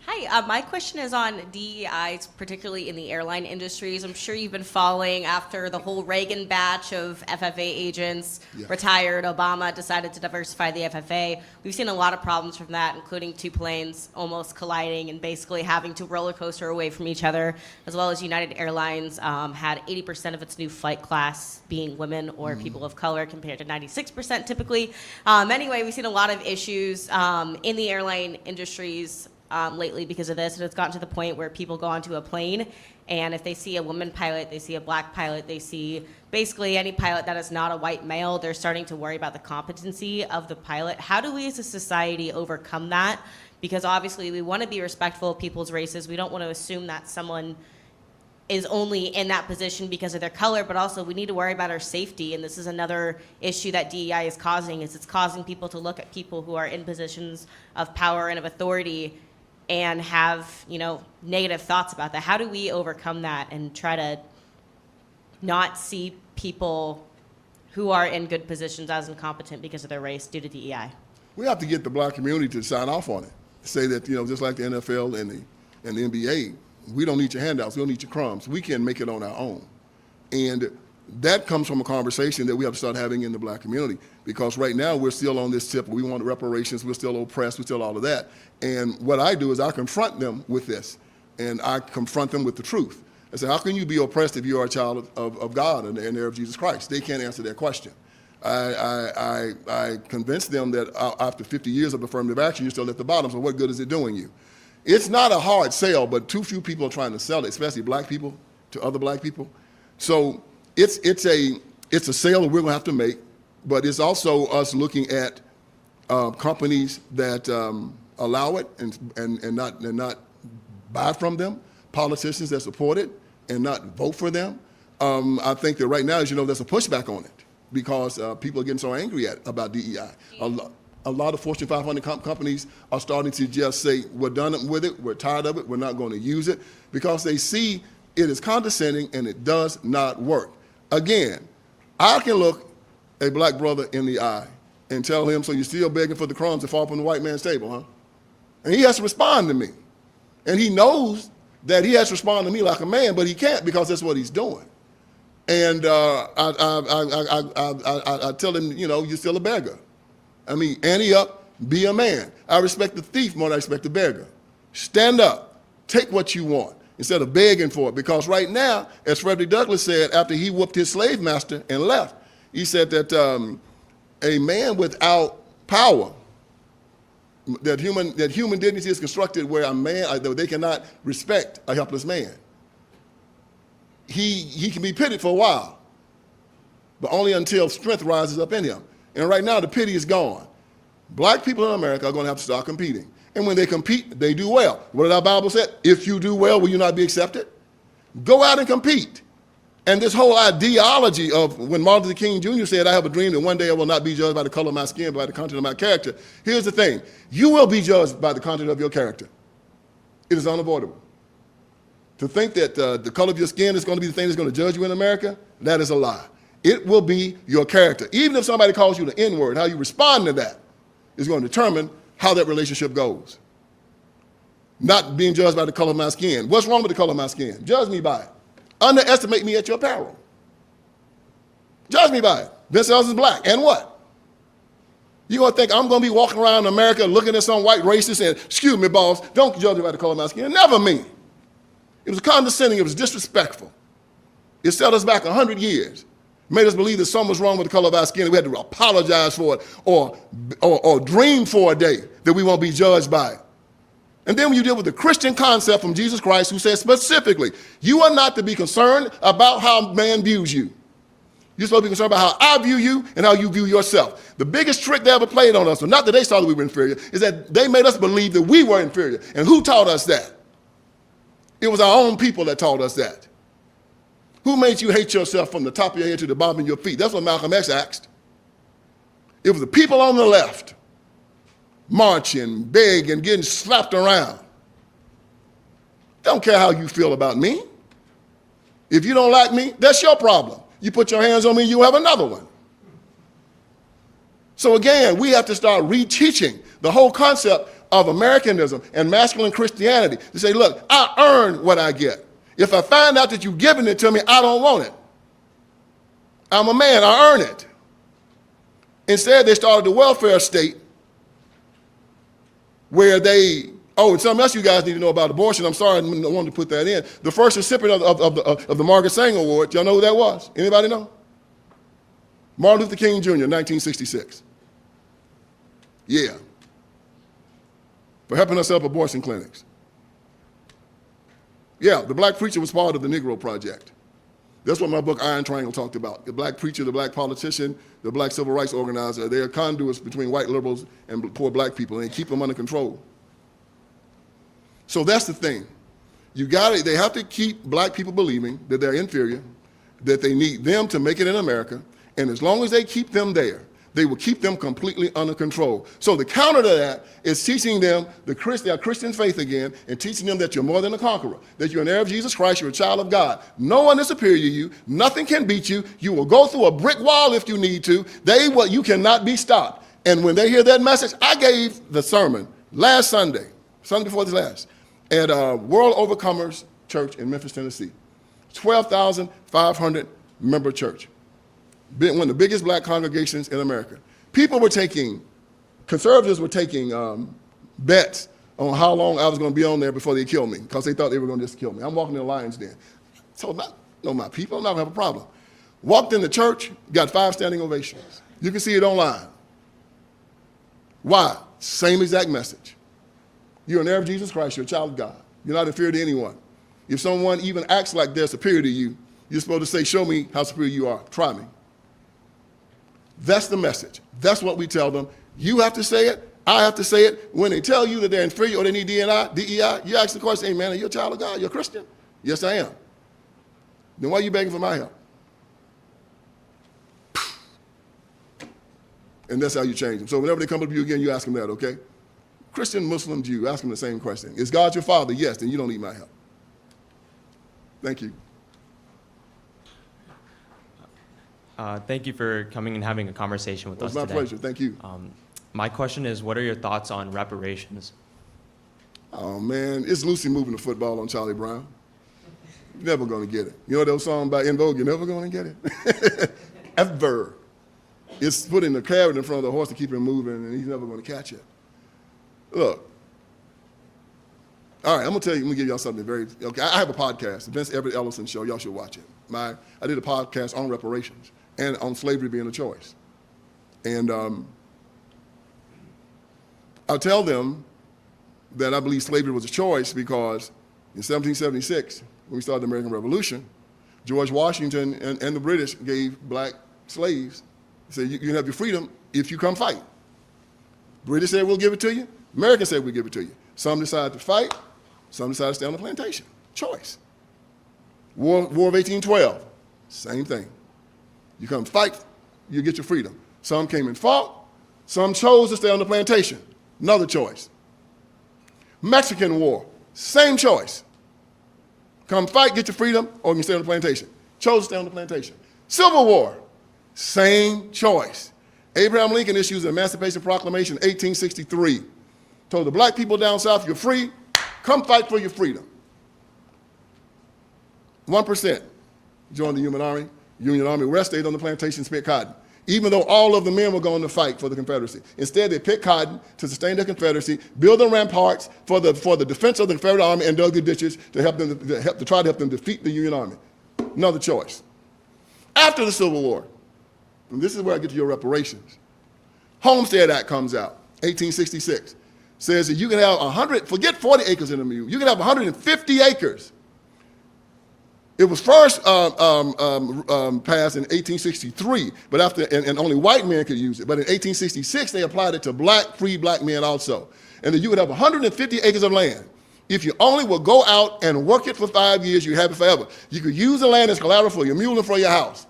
Hi, my question is on DEI, particularly in the airline industries. I'm sure you've been following after the whole Reagan batch of FFA agents retired. Obama decided to diversify the FFA. We've seen a lot of problems from that, including 2 planes almost colliding and basically having to roller coaster away from each other, as well as United Airlines had 80% of its new flight class being women or people of color compared to 96% typically. Anyway, we've seen a lot of issues in the airline industries lately because of this, and it's gotten to the point where people go onto a plane, and if they see a woman pilot, they see a black pilot, they see basically any pilot that is not a white male, they're starting to worry about the competency of the pilot. How do we as a society overcome that? Because obviously we want to be respectful of people's races. We don't want to assume that someone is only in that position because of their color, but also we need to worry about our safety. And this is another issue that DEI is causing, is it's causing people to look at people who are in positions of power and of authority and have, negative thoughts about that. How do we overcome that and try to not see people who are in good positions as incompetent because of their race due to DEI? We have to get the black community to sign off on it. Say that, just like the NFL and the NBA, we don't need your handouts, we don't need your crumbs. We can make it on our own. And that comes from a conversation that we have to start having in the black community, because right now we're still on this tip. We want reparations, we're still oppressed, we're still all of that. And what I do is I confront them with this, and I confront them with the truth. I say, how can you be oppressed if you are a child of God and heir of Jesus Christ? They can't answer that question. I convince them that after 50 years of affirmative action, you're still at the bottom, so what good is it doing you? It's not a hard sell, but too few people are trying to sell it, especially black people to other black people. So it's a sale that we're gonna have to make, but it's also us looking at companies that allow it and not buy from them, politicians that support it and not vote for them. I think that right now, as you know, there's a pushback on it because people are getting so angry about DEI. A lot of Fortune 500 companies are starting to just say, we're done with it, we're tired of it, we're not going to use it, because they see it is condescending and it does not work. Again, I can look a black brother in the eye and tell him, so you're still begging for the crumbs to fall from the white man's table, huh? And he has to respond to me. And he knows that he has to respond to me like a man, but he can't because that's what he's doing. And I tell him, you're still a beggar. I mean, ante up, be a man. I respect the thief more than I respect the beggar. Stand up, take what you want instead of begging for it. Because right now, as Frederick Douglass said after he whooped his slave master and left, he said that a man without power, that human dignity is constructed where a man, they cannot respect a helpless man. He can be pitied for a while, but only until strength rises up in him. And right now, the pity is gone. Black people in America are going to have to start competing. And when they compete, they do well. What did our Bible say? If you do well, will you not be accepted? Go out and compete. And this whole ideology of when Martin Luther King Jr. said, I have a dream that one day I will not be judged by the color of my skin, but by the content of my character. Here's the thing. You will be judged by the content of your character. It is unavoidable. To think that the color of your skin is going to be the thing that's going to judge you in America, that is a lie. It will be your character. Even if somebody calls you the N-word, how you respond to that is going to determine how that relationship goes. Not being judged by the color of my skin. What's wrong with the color of my skin? Judge me by it. Underestimate me at your peril. Judge me by it. Vincent Ellison is black, and what? You're going to think I'm going to be walking around America looking at some white racist and, excuse me, boss, don't judge me by the color of my skin. Never me. It was condescending. It was disrespectful. It set us back 100 years. Made us believe that something was wrong with the color of our skin, and we had to apologize for it or dream for a day that we won't be judged by it. And then when you deal with the Christian concept from Jesus Christ, who says specifically, you are not to be concerned about how man views you. You're supposed to be concerned about how I view you and how you view yourself. The biggest trick they ever played on us, well, not that they saw that we were inferior, is that they made us believe that we were inferior. And who taught us that? It was our own people that taught us that. Who made you hate yourself from the top of your head to the bottom of your feet? That's what Malcolm X asked. It was the people on the left marching, begging, getting slapped around. Don't care how you feel about me. If you don't like me, that's your problem. You put your hands on me, you have another one. So again, we have to start reteaching the whole concept of Americanism and masculine Christianity to say, look, I earn what I get. If I find out that you've given it to me, I don't want it. I'm a man, I earn it. Instead, they started the welfare state where they, and something else you guys need to know about abortion. I'm sorry, I wanted to put that in. The first recipient of the Margaret Sanger Award, y'all know who that was? Anybody know? Martin Luther King Jr., 1966. Yeah. for helping us set up abortion clinics. Yeah, the black preacher was part of the Negro Project. That's what my book Iron Triangle talked about. The black preacher, the black politician, the black civil rights organizer, they are conduits between white liberals and poor black people, and they keep them under control. So that's the thing. They have to keep black people believing that they're inferior, that they need them to make it in America, and as long as they keep them there, they will keep them completely under control. So the counter to that is teaching them their Christian faith again, and teaching them that you're more than a conqueror, that you're an heir of Jesus Christ, you're a child of God. No one is superior to you. Nothing can beat you. You will go through a brick wall if you need to. You cannot be stopped. And when they hear that message, I gave the sermon last Sunday before this last, at World Overcomers Church in Memphis, Tennessee. 12,500 member church. One of the biggest black congregations in America. Conservatives were taking bets on how long I was going to be on there before they killed me, because they thought they were going to just kill me. I'm walking in the lion's den. So my people, I'm not going to have a problem. Walked in the church, got 5 standing ovations. You can see it online. Why? Same exact message. You're an heir of Jesus Christ, you're a child of God. You're not inferior to anyone. If someone even acts like they're superior to you, you're supposed to say, show me how superior you are. Try me. That's the message. That's what we tell them. You have to say it. I have to say it. When they tell you that they're inferior or they need DEI, you ask the question, hey, man, are you a child of God? You're a Christian? Yes, I am. Then why are you begging for my help? And that's how you change them. So whenever they come up to you again, you ask them that, okay? Christian, Muslim, Jew, ask them the same question. Is God your father? Yes, then you don't need my help. Thank you. Thank you for coming and having a conversation with us today. It's my pleasure. Thank you. My question is, what are your thoughts on reparations? Oh, man, it's Lucy moving the football on Charlie Brown. You're never going to get it. You know that song by En Vogue, you're never going to get it? Ever. It's putting the carrot in front of the horse to keep him moving, and he's never going to catch it. Look. All right, I'm going to tell you, I'm going to give y'all something okay, I have a podcast, the Vincent Ellison Show. Y'all should watch it. I did a podcast on reparations and on slavery being a choice. And I tell them that I believe slavery was a choice because in 1776, when we started the American Revolution, George Washington and the British gave black slaves, said, you can have your freedom if you come fight. British said, we'll give it to you. Americans said, we'll give it to you. Some decided to fight. Some decided to stay on the plantation. Choice. War of 1812, same thing. You come fight, you get your freedom. Some came and fought. Some chose to stay on the plantation. Another choice. Mexican War, same choice. Come fight, get your freedom, or you can stay on the plantation. Chose to stay on the plantation. Civil War, same choice. Abraham Lincoln issues the Emancipation Proclamation, 1863. Told the black people down south, you're free, come fight for your freedom. 1% joined the Union Army. Rest stayed on the plantation, spit cotton, even though all of the men were going to fight for the Confederacy. Instead, they picked cotton to sustain the Confederacy, build the ramparts for the defense of the Confederate Army, and dug the ditches to try to help them defeat the Union Army. Another choice. After the Civil War, and this is where I get to your reparations, Homestead Act comes out, 1866. Says that you can have forget 40 acres in a mule, you can have 150 acres. It was first passed in 1863, but and only white men could use it. But in 1866, they applied it to free black men also. And then you would have 150 acres of land. If you only will go out and work it for 5 years, you have it forever. You could use the land as collateral for your mule and for your house.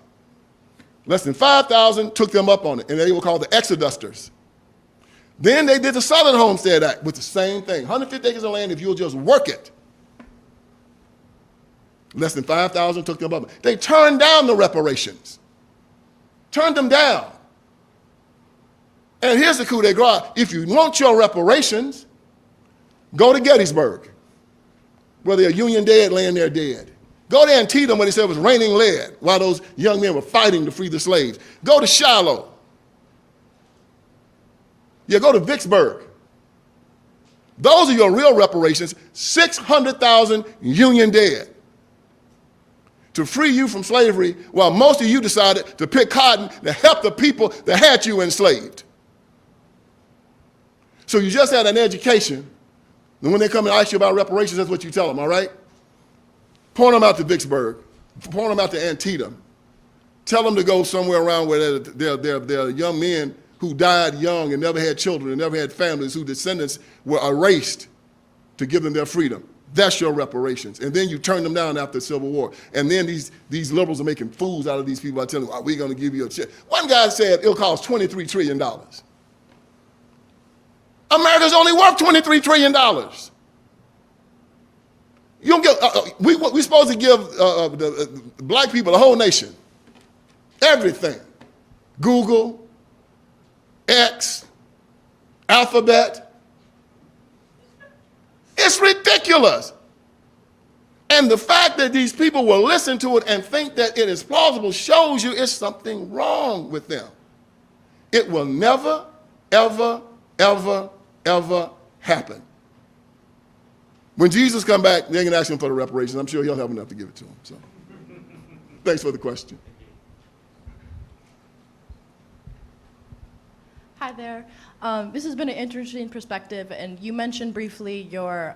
Less than 5,000 took them up on it, and they were called the exodusters. Then they did the Southern Homestead Act with the same thing. 150 acres of land if you'll just work it. Less than 5,000 took them up. They turned down the reparations. Turned them down. And here's the coup de grace. If you want your reparations, go to Gettysburg, where there are Union dead laying there dead. Go to Antietam, where they said it was raining lead while those young men were fighting to free the slaves. Go to Shiloh. Yeah, go to Vicksburg. Those are your real reparations. 600,000 Union dead to free you from slavery, while most of you decided to pick cotton to help the people that had you enslaved. So you just had an education And when they come and ask you about reparations, that's what you tell them, all right? Point them out to Vicksburg. Point them out to Antietam. Tell them to go somewhere around where there are young men who died young and never had children and never had families, whose descendants were erased to give them their freedom. That's your reparations. And then you turn them down after the Civil War. And then these liberals are making fools out of these people by telling them, we're going to give you a check. One guy said it'll cost $23 trillion. America's only worth $23 trillion. You don't get, we're supposed to give the black people, the whole nation, everything. Google, X, Alphabet. It's ridiculous. And the fact that these people will listen to it and think that it is plausible shows you it's something wrong with them. It will never, ever, ever, ever happen. When Jesus come back, they can ask him for the reparations. I'm sure he'll have enough to give it to them. So, thanks for the question. Hi there. This has been an interesting perspective, and you mentioned briefly your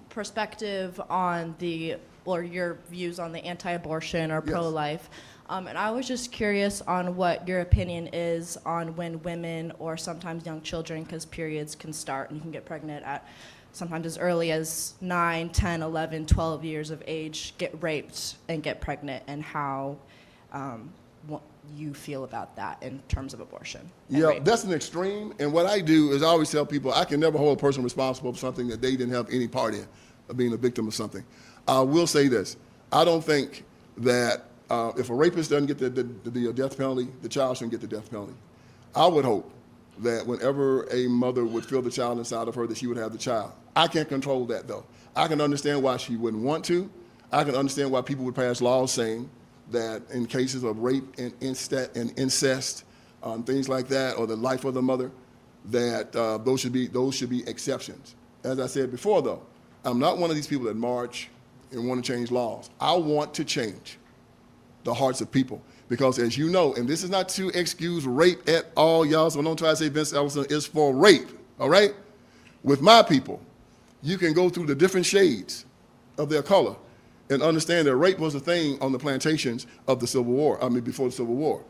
perspective on your views on the anti-abortion or Yes. pro-life. And I was just curious on what your opinion is on when women or sometimes young children, because periods can start and you can get pregnant at sometimes as early as 9, 10, 11, 12 years of age, get raped and get pregnant, and how what you feel about that in terms of abortion. And Yeah, rape. that's an extreme. And what I do is I always tell people I can never hold a person responsible for something that they didn't have any part in, of being a victim of something. I will say this. I don't think that if a rapist doesn't get the death penalty, the child shouldn't get the death penalty. I would hope that whenever a mother would feel the child inside of her, that she would have the child. I can't control that, though. I can understand why she wouldn't want to. I can understand why people would pass laws saying that in cases of rape and incest, things like that, or the life of the mother, that those should be exceptions. As I said before, though, I'm not one of these people that march and want to change laws. I want to change the hearts of people. Because as you know, and this is not to excuse rape at all, y'all, so don't try to say Vincent Ellison is for rape, all right? With my people, you can go through the different shades of their color and understand that rape was a thing on the plantations of the Civil War, before the Civil War.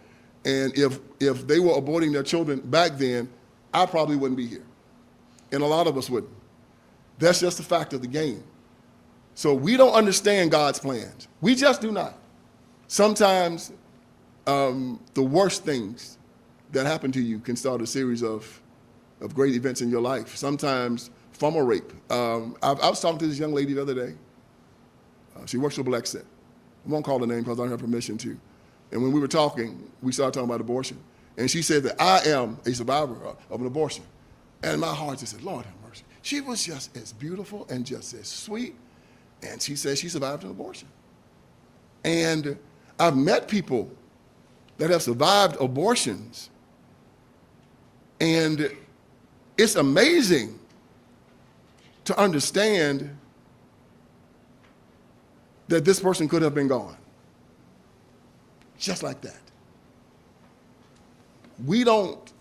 And if they were aborting their children back then, I probably wouldn't be here. And a lot of us wouldn't. That's just the fact of the game. So we don't understand God's plans. We just do not. Sometimes the worst things that happen to you can start a series of great events in your life, sometimes from a rape. I was talking to this young lady the other day. She works for Blexit. I won't call her name because I don't have permission to. And when we were talking, we started talking about abortion. And she said that I am a survivor of an abortion. And my heart just said, Lord have mercy. She was just as beautiful and just as sweet. And she said she survived an abortion. And I've met people that have survived abortions. And it's amazing to understand that this person could have been gone. Just like that. We don't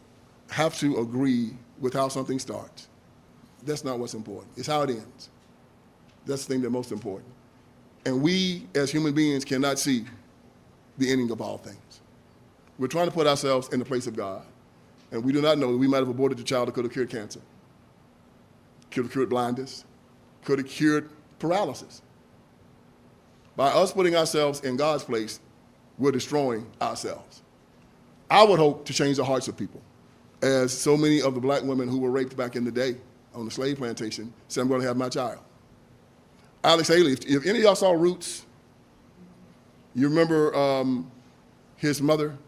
have to agree with how something starts. That's not what's important. It's how it ends. That's the thing that's most important. And we, as human beings, cannot see the ending of all things. We're trying to put ourselves in the place of God. And we do not know that we might have aborted a child that could have cured cancer, could have cured blindness, could have cured paralysis. By us putting ourselves in God's place, we're destroying ourselves. I would hope to change the hearts of people, as so many of the black women who were raped back in the day on the slave plantation said, I'm going to have my child. Alex Haley, if any of y'all saw Roots, you remember his mother,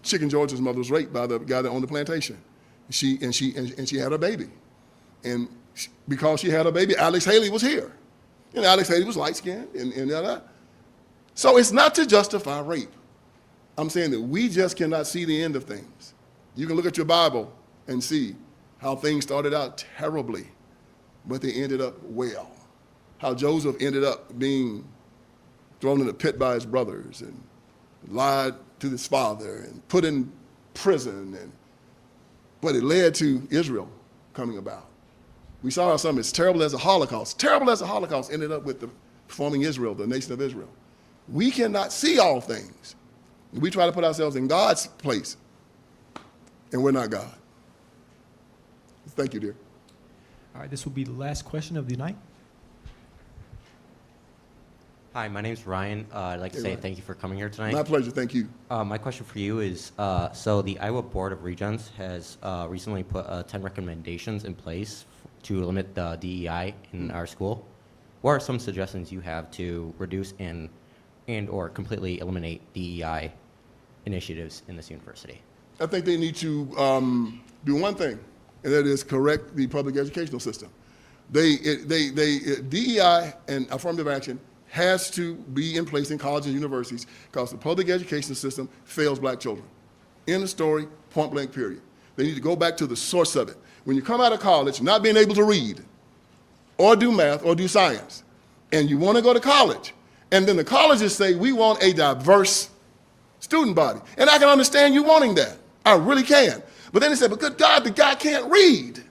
Chicken George's mother was raped by the guy that owned the plantation. She had a baby. And because she had a baby, Alex Haley was here. And Alex Haley was light-skinned and So it's not to justify rape. I'm saying that we just cannot see the end of things. You can look at your Bible and see how things started out terribly, but they ended up well. How Joseph ended up being thrown in a pit by his brothers and lied to his father and put in prison. But it led to Israel coming about. We saw how something as terrible as the Holocaust ended up with forming Israel, the nation of Israel. We cannot see all things. We try to put ourselves in God's place, and we're not God. Thank you, dear. All right, this will be the last question of the night. Hi, my name's Ryan. I'd like to say Ryan. thank you for coming here tonight. My pleasure, thank you. My question for you is, so the Iowa Board of Regents has recently put 10 recommendations in place to limit the DEI in our school. What are some suggestions you have to reduce and or completely eliminate DEI initiatives in this university? I think they need to do one thing, and that is correct the public educational system. DEI and affirmative action has to be in place in colleges and universities because the public education system fails black children. End of story, point blank, period. They need to go back to the source of it. When you come out of college not being able to read or do math or do science, and you want to go to college, and then the colleges say, we want a diverse student body. And I can understand you wanting that. I really can. But then they say, but good God, the guy can't read.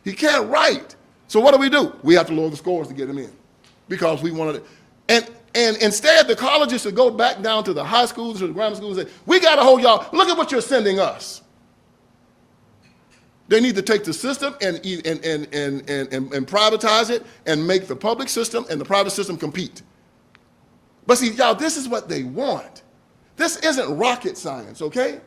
He can't write. So what do? We have to lower the scores to get him in because we wanted it. And instead, the colleges should go back down to the high schools or the grammar schools and say, we got to hold y'all, look at what you're sending us. They need to take the system and privatize it and make the public system and the private system compete. But see, y'all, this is what they want. This isn't rocket science, okay?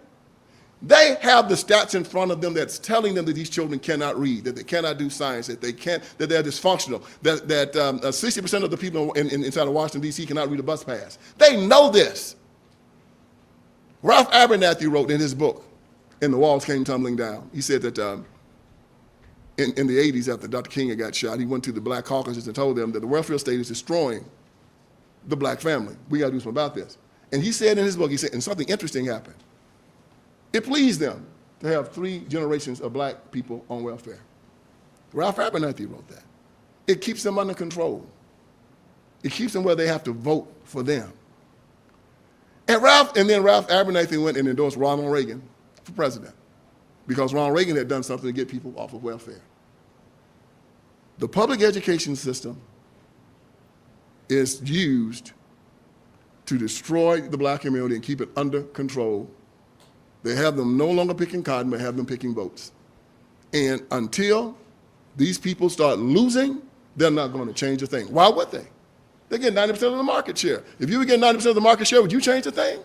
They have the stats in front of them that's telling them that these children cannot read, that they cannot do science, that they're dysfunctional, that 60% of the people inside of Washington, D.C. cannot read a bus pass. They know this. Ralph Abernathy wrote in his book, And the Walls Came Tumbling Down. He said that in the 80s, after Dr. King had got shot, he went to the black caucuses and told them that the welfare state is destroying the black family. We got to do something about this. And he said in his book, he said, and something interesting happened. It pleased them to have 3 generations of black people on welfare. Ralph Abernathy wrote that. It keeps them under control. It keeps them where they have to vote for them. And then Ralph Abernathy went and endorsed Ronald Reagan for president because Ronald Reagan had done something to get people off of welfare. The public education system is used to destroy the black community and keep it under control. They have them no longer picking cotton, but have them picking votes. And until these people start losing, they're not going to change a thing. Why would they? They get 90% of the market share. If you would get 90% of the market share, would you change a thing?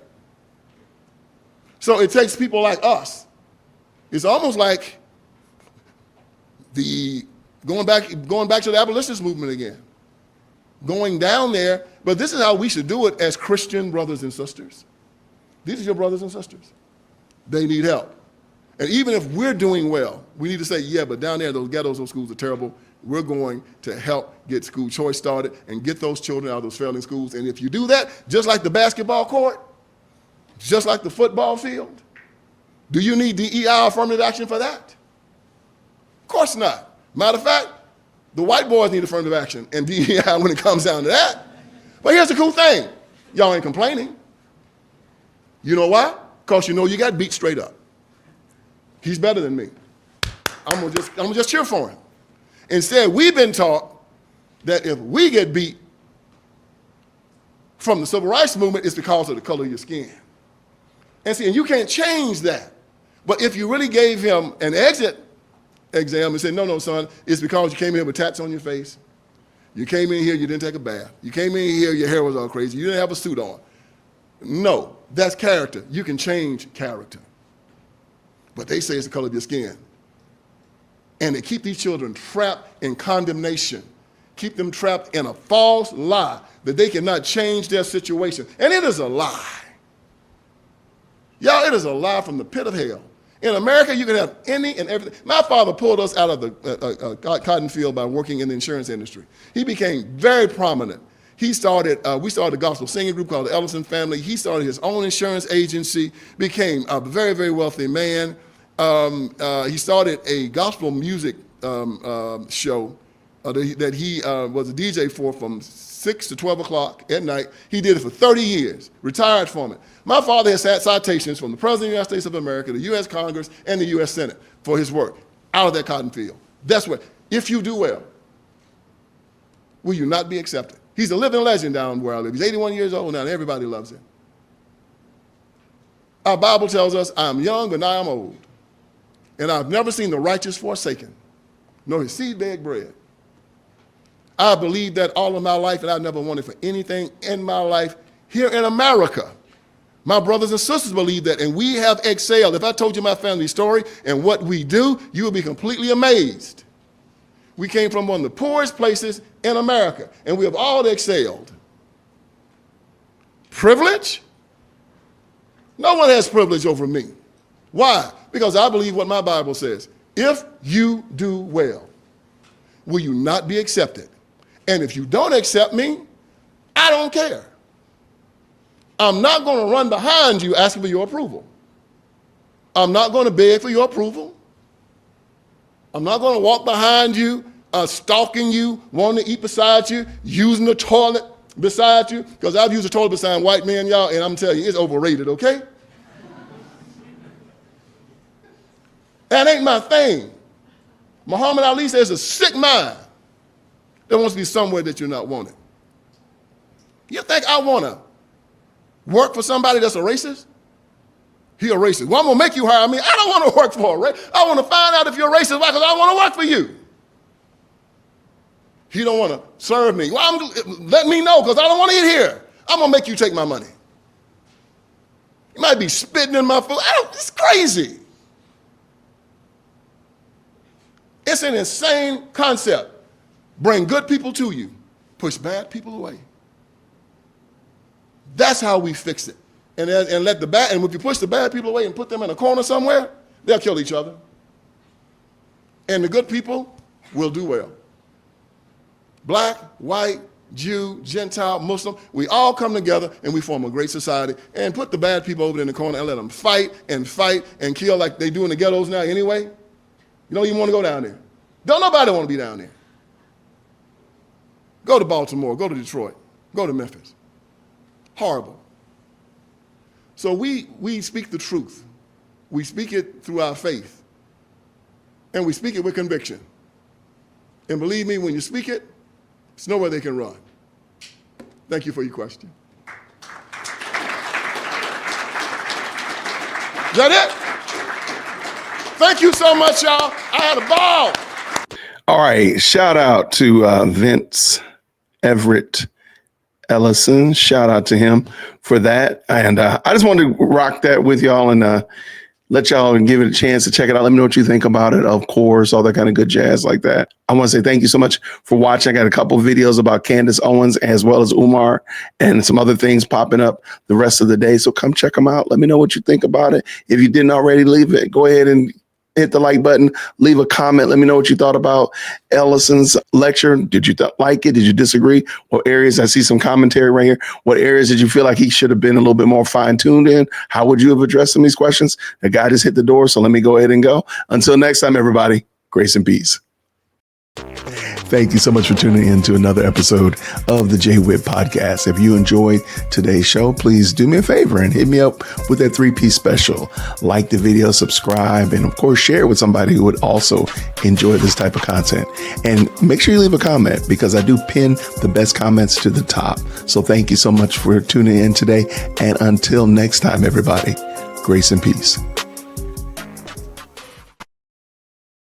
So it takes people like us. It's almost like going back to the abolitionist movement again. Going down there, but this is how we should do it as Christian brothers and sisters. These are your brothers and sisters. They need help. And even if we're doing well, we need to say, yeah, but down there, those ghettos, those schools are terrible. We're going to help get school choice started and get those children out of those failing schools. And if you do that, just like the basketball court, just like the football field, do you need DEI affirmative action for that? Of course not. Matter of fact, the white boys need affirmative action and DEI when it comes down to that. But here's the cool thing. Y'all ain't complaining. You know why? Because you know you got beat straight up. He's better than me. I'm gonna just cheer for him. Instead, we've been taught that if we get beat from the civil rights movement, it's because of the color of your skin. And see, and you can't change that. But if you really gave him an exit exam and said, no, son, it's because you came in here with tats on your face. You came in here, you didn't take a bath. You came in here, your hair was all crazy. You didn't have a suit on. No, that's character. You can change character. But they say it's the color of your skin. And they keep these children trapped in condemnation, keep them trapped in a false lie that they cannot change their situation. And it is a lie. Y'all, it is a lie from the pit of hell. In America, you can have any and everything. My father pulled us out of the cotton field by working in the insurance industry. He became very prominent. We started a gospel singing group called the Ellison family. He started his own insurance agency, became a very, very wealthy man. He started a gospel music show that he was a DJ for from 6 to 12 o'clock at night. He did it for 30 years, retired from it. My father has had citations from the President of the United States of America, the U.S. Congress, and the U.S. Senate for his work out of that cotton field. That's what if you do well, will you not be accepted? He's a living legend down where I live. He's 81 years old now, and everybody loves him. Our Bible tells us, I'm young, but now I'm old. And I've never seen the righteous forsaken, nor his seed beg bread. I believe that all of my life, and I've never wanted for anything in my life here in America. My brothers and sisters believe that, and we have excelled. If I told you my family story and what we do, you would be completely amazed. We came from one of the poorest places in America, and we have all excelled. Privilege? No one has privilege over me. Why? Because I believe what my Bible says. If you do well, will you not be accepted? And if you don't accept me, I don't care. I'm not going to run behind you asking for your approval. I'm not going to beg for your approval. I'm not going to walk behind you, stalking you, wanting to eat beside you, using the toilet beside you, because I've used the toilet beside white men, y'all, and I'm telling you, it's overrated, okay? That ain't my thing. Muhammad Ali says a sick mind that wants to be somewhere that you're not wanted. You think I want to work for somebody that's a racist? He a racist. Well, I'm going to make you hire me. I don't want to work for a racist. I want to find out if you're a racist. Why? Because I want to work for you. He don't want to serve me. Well, let me know because I don't want to eat here. I'm going to make you take my money. You might be spitting in my food. It's crazy. It's an insane concept. Bring good people to you. Push bad people away. That's how we fix it. And if you push the bad people away and put them in a corner somewhere, they'll kill each other. And the good people will do well. Black, white, Jew, Gentile, Muslim, we all come together and we form a great society and put the bad people over in the corner and let them fight and kill like they do in the ghettos now anyway. You don't even want to go down there. Don't nobody want to be down there. Go to Baltimore, go to Detroit, go to Memphis. Horrible. So we speak the truth. We speak it through our faith. And we speak it with conviction. And believe me, when you speak it, there's nowhere they can run. Thank you for your question. Is that it? Thank you so much, y'all. I had a ball. All right. Shout out to Vincent Ellison. Shout out to him for that. And I just wanted to rock that with y'all and let y'all give it a chance to check it out. Let me know what you think about it. Of course, all that kind of good jazz like that. I want to say thank you so much for watching. I got a couple of videos about Candace Owens as well as Umar and some other things popping up the rest of the day. So come check them out. Let me know what you think about it. If you didn't already leave it, go ahead and hit the like button, leave a comment. Let me know what you thought about Ellison's lecture. Did you like it? Did you disagree? What areas? I see some commentary right here. What areas did you feel like he should have been a little bit more fine-tuned in? How would you have addressed some of these questions? The guy just hit the door, so let me go ahead and go. Until next time, everybody, grace and peace. Thank you so much for tuning in to another episode of the JWhit Podcast. If you enjoyed today's show, please do me a favor and hit me up with that 3-piece special. Like the video, subscribe, and of course, share it with somebody who would also enjoy this type of content. And make sure you leave a comment because I do pin the best comments to the top. So thank you so much for tuning in today. And until next time, everybody, grace and peace.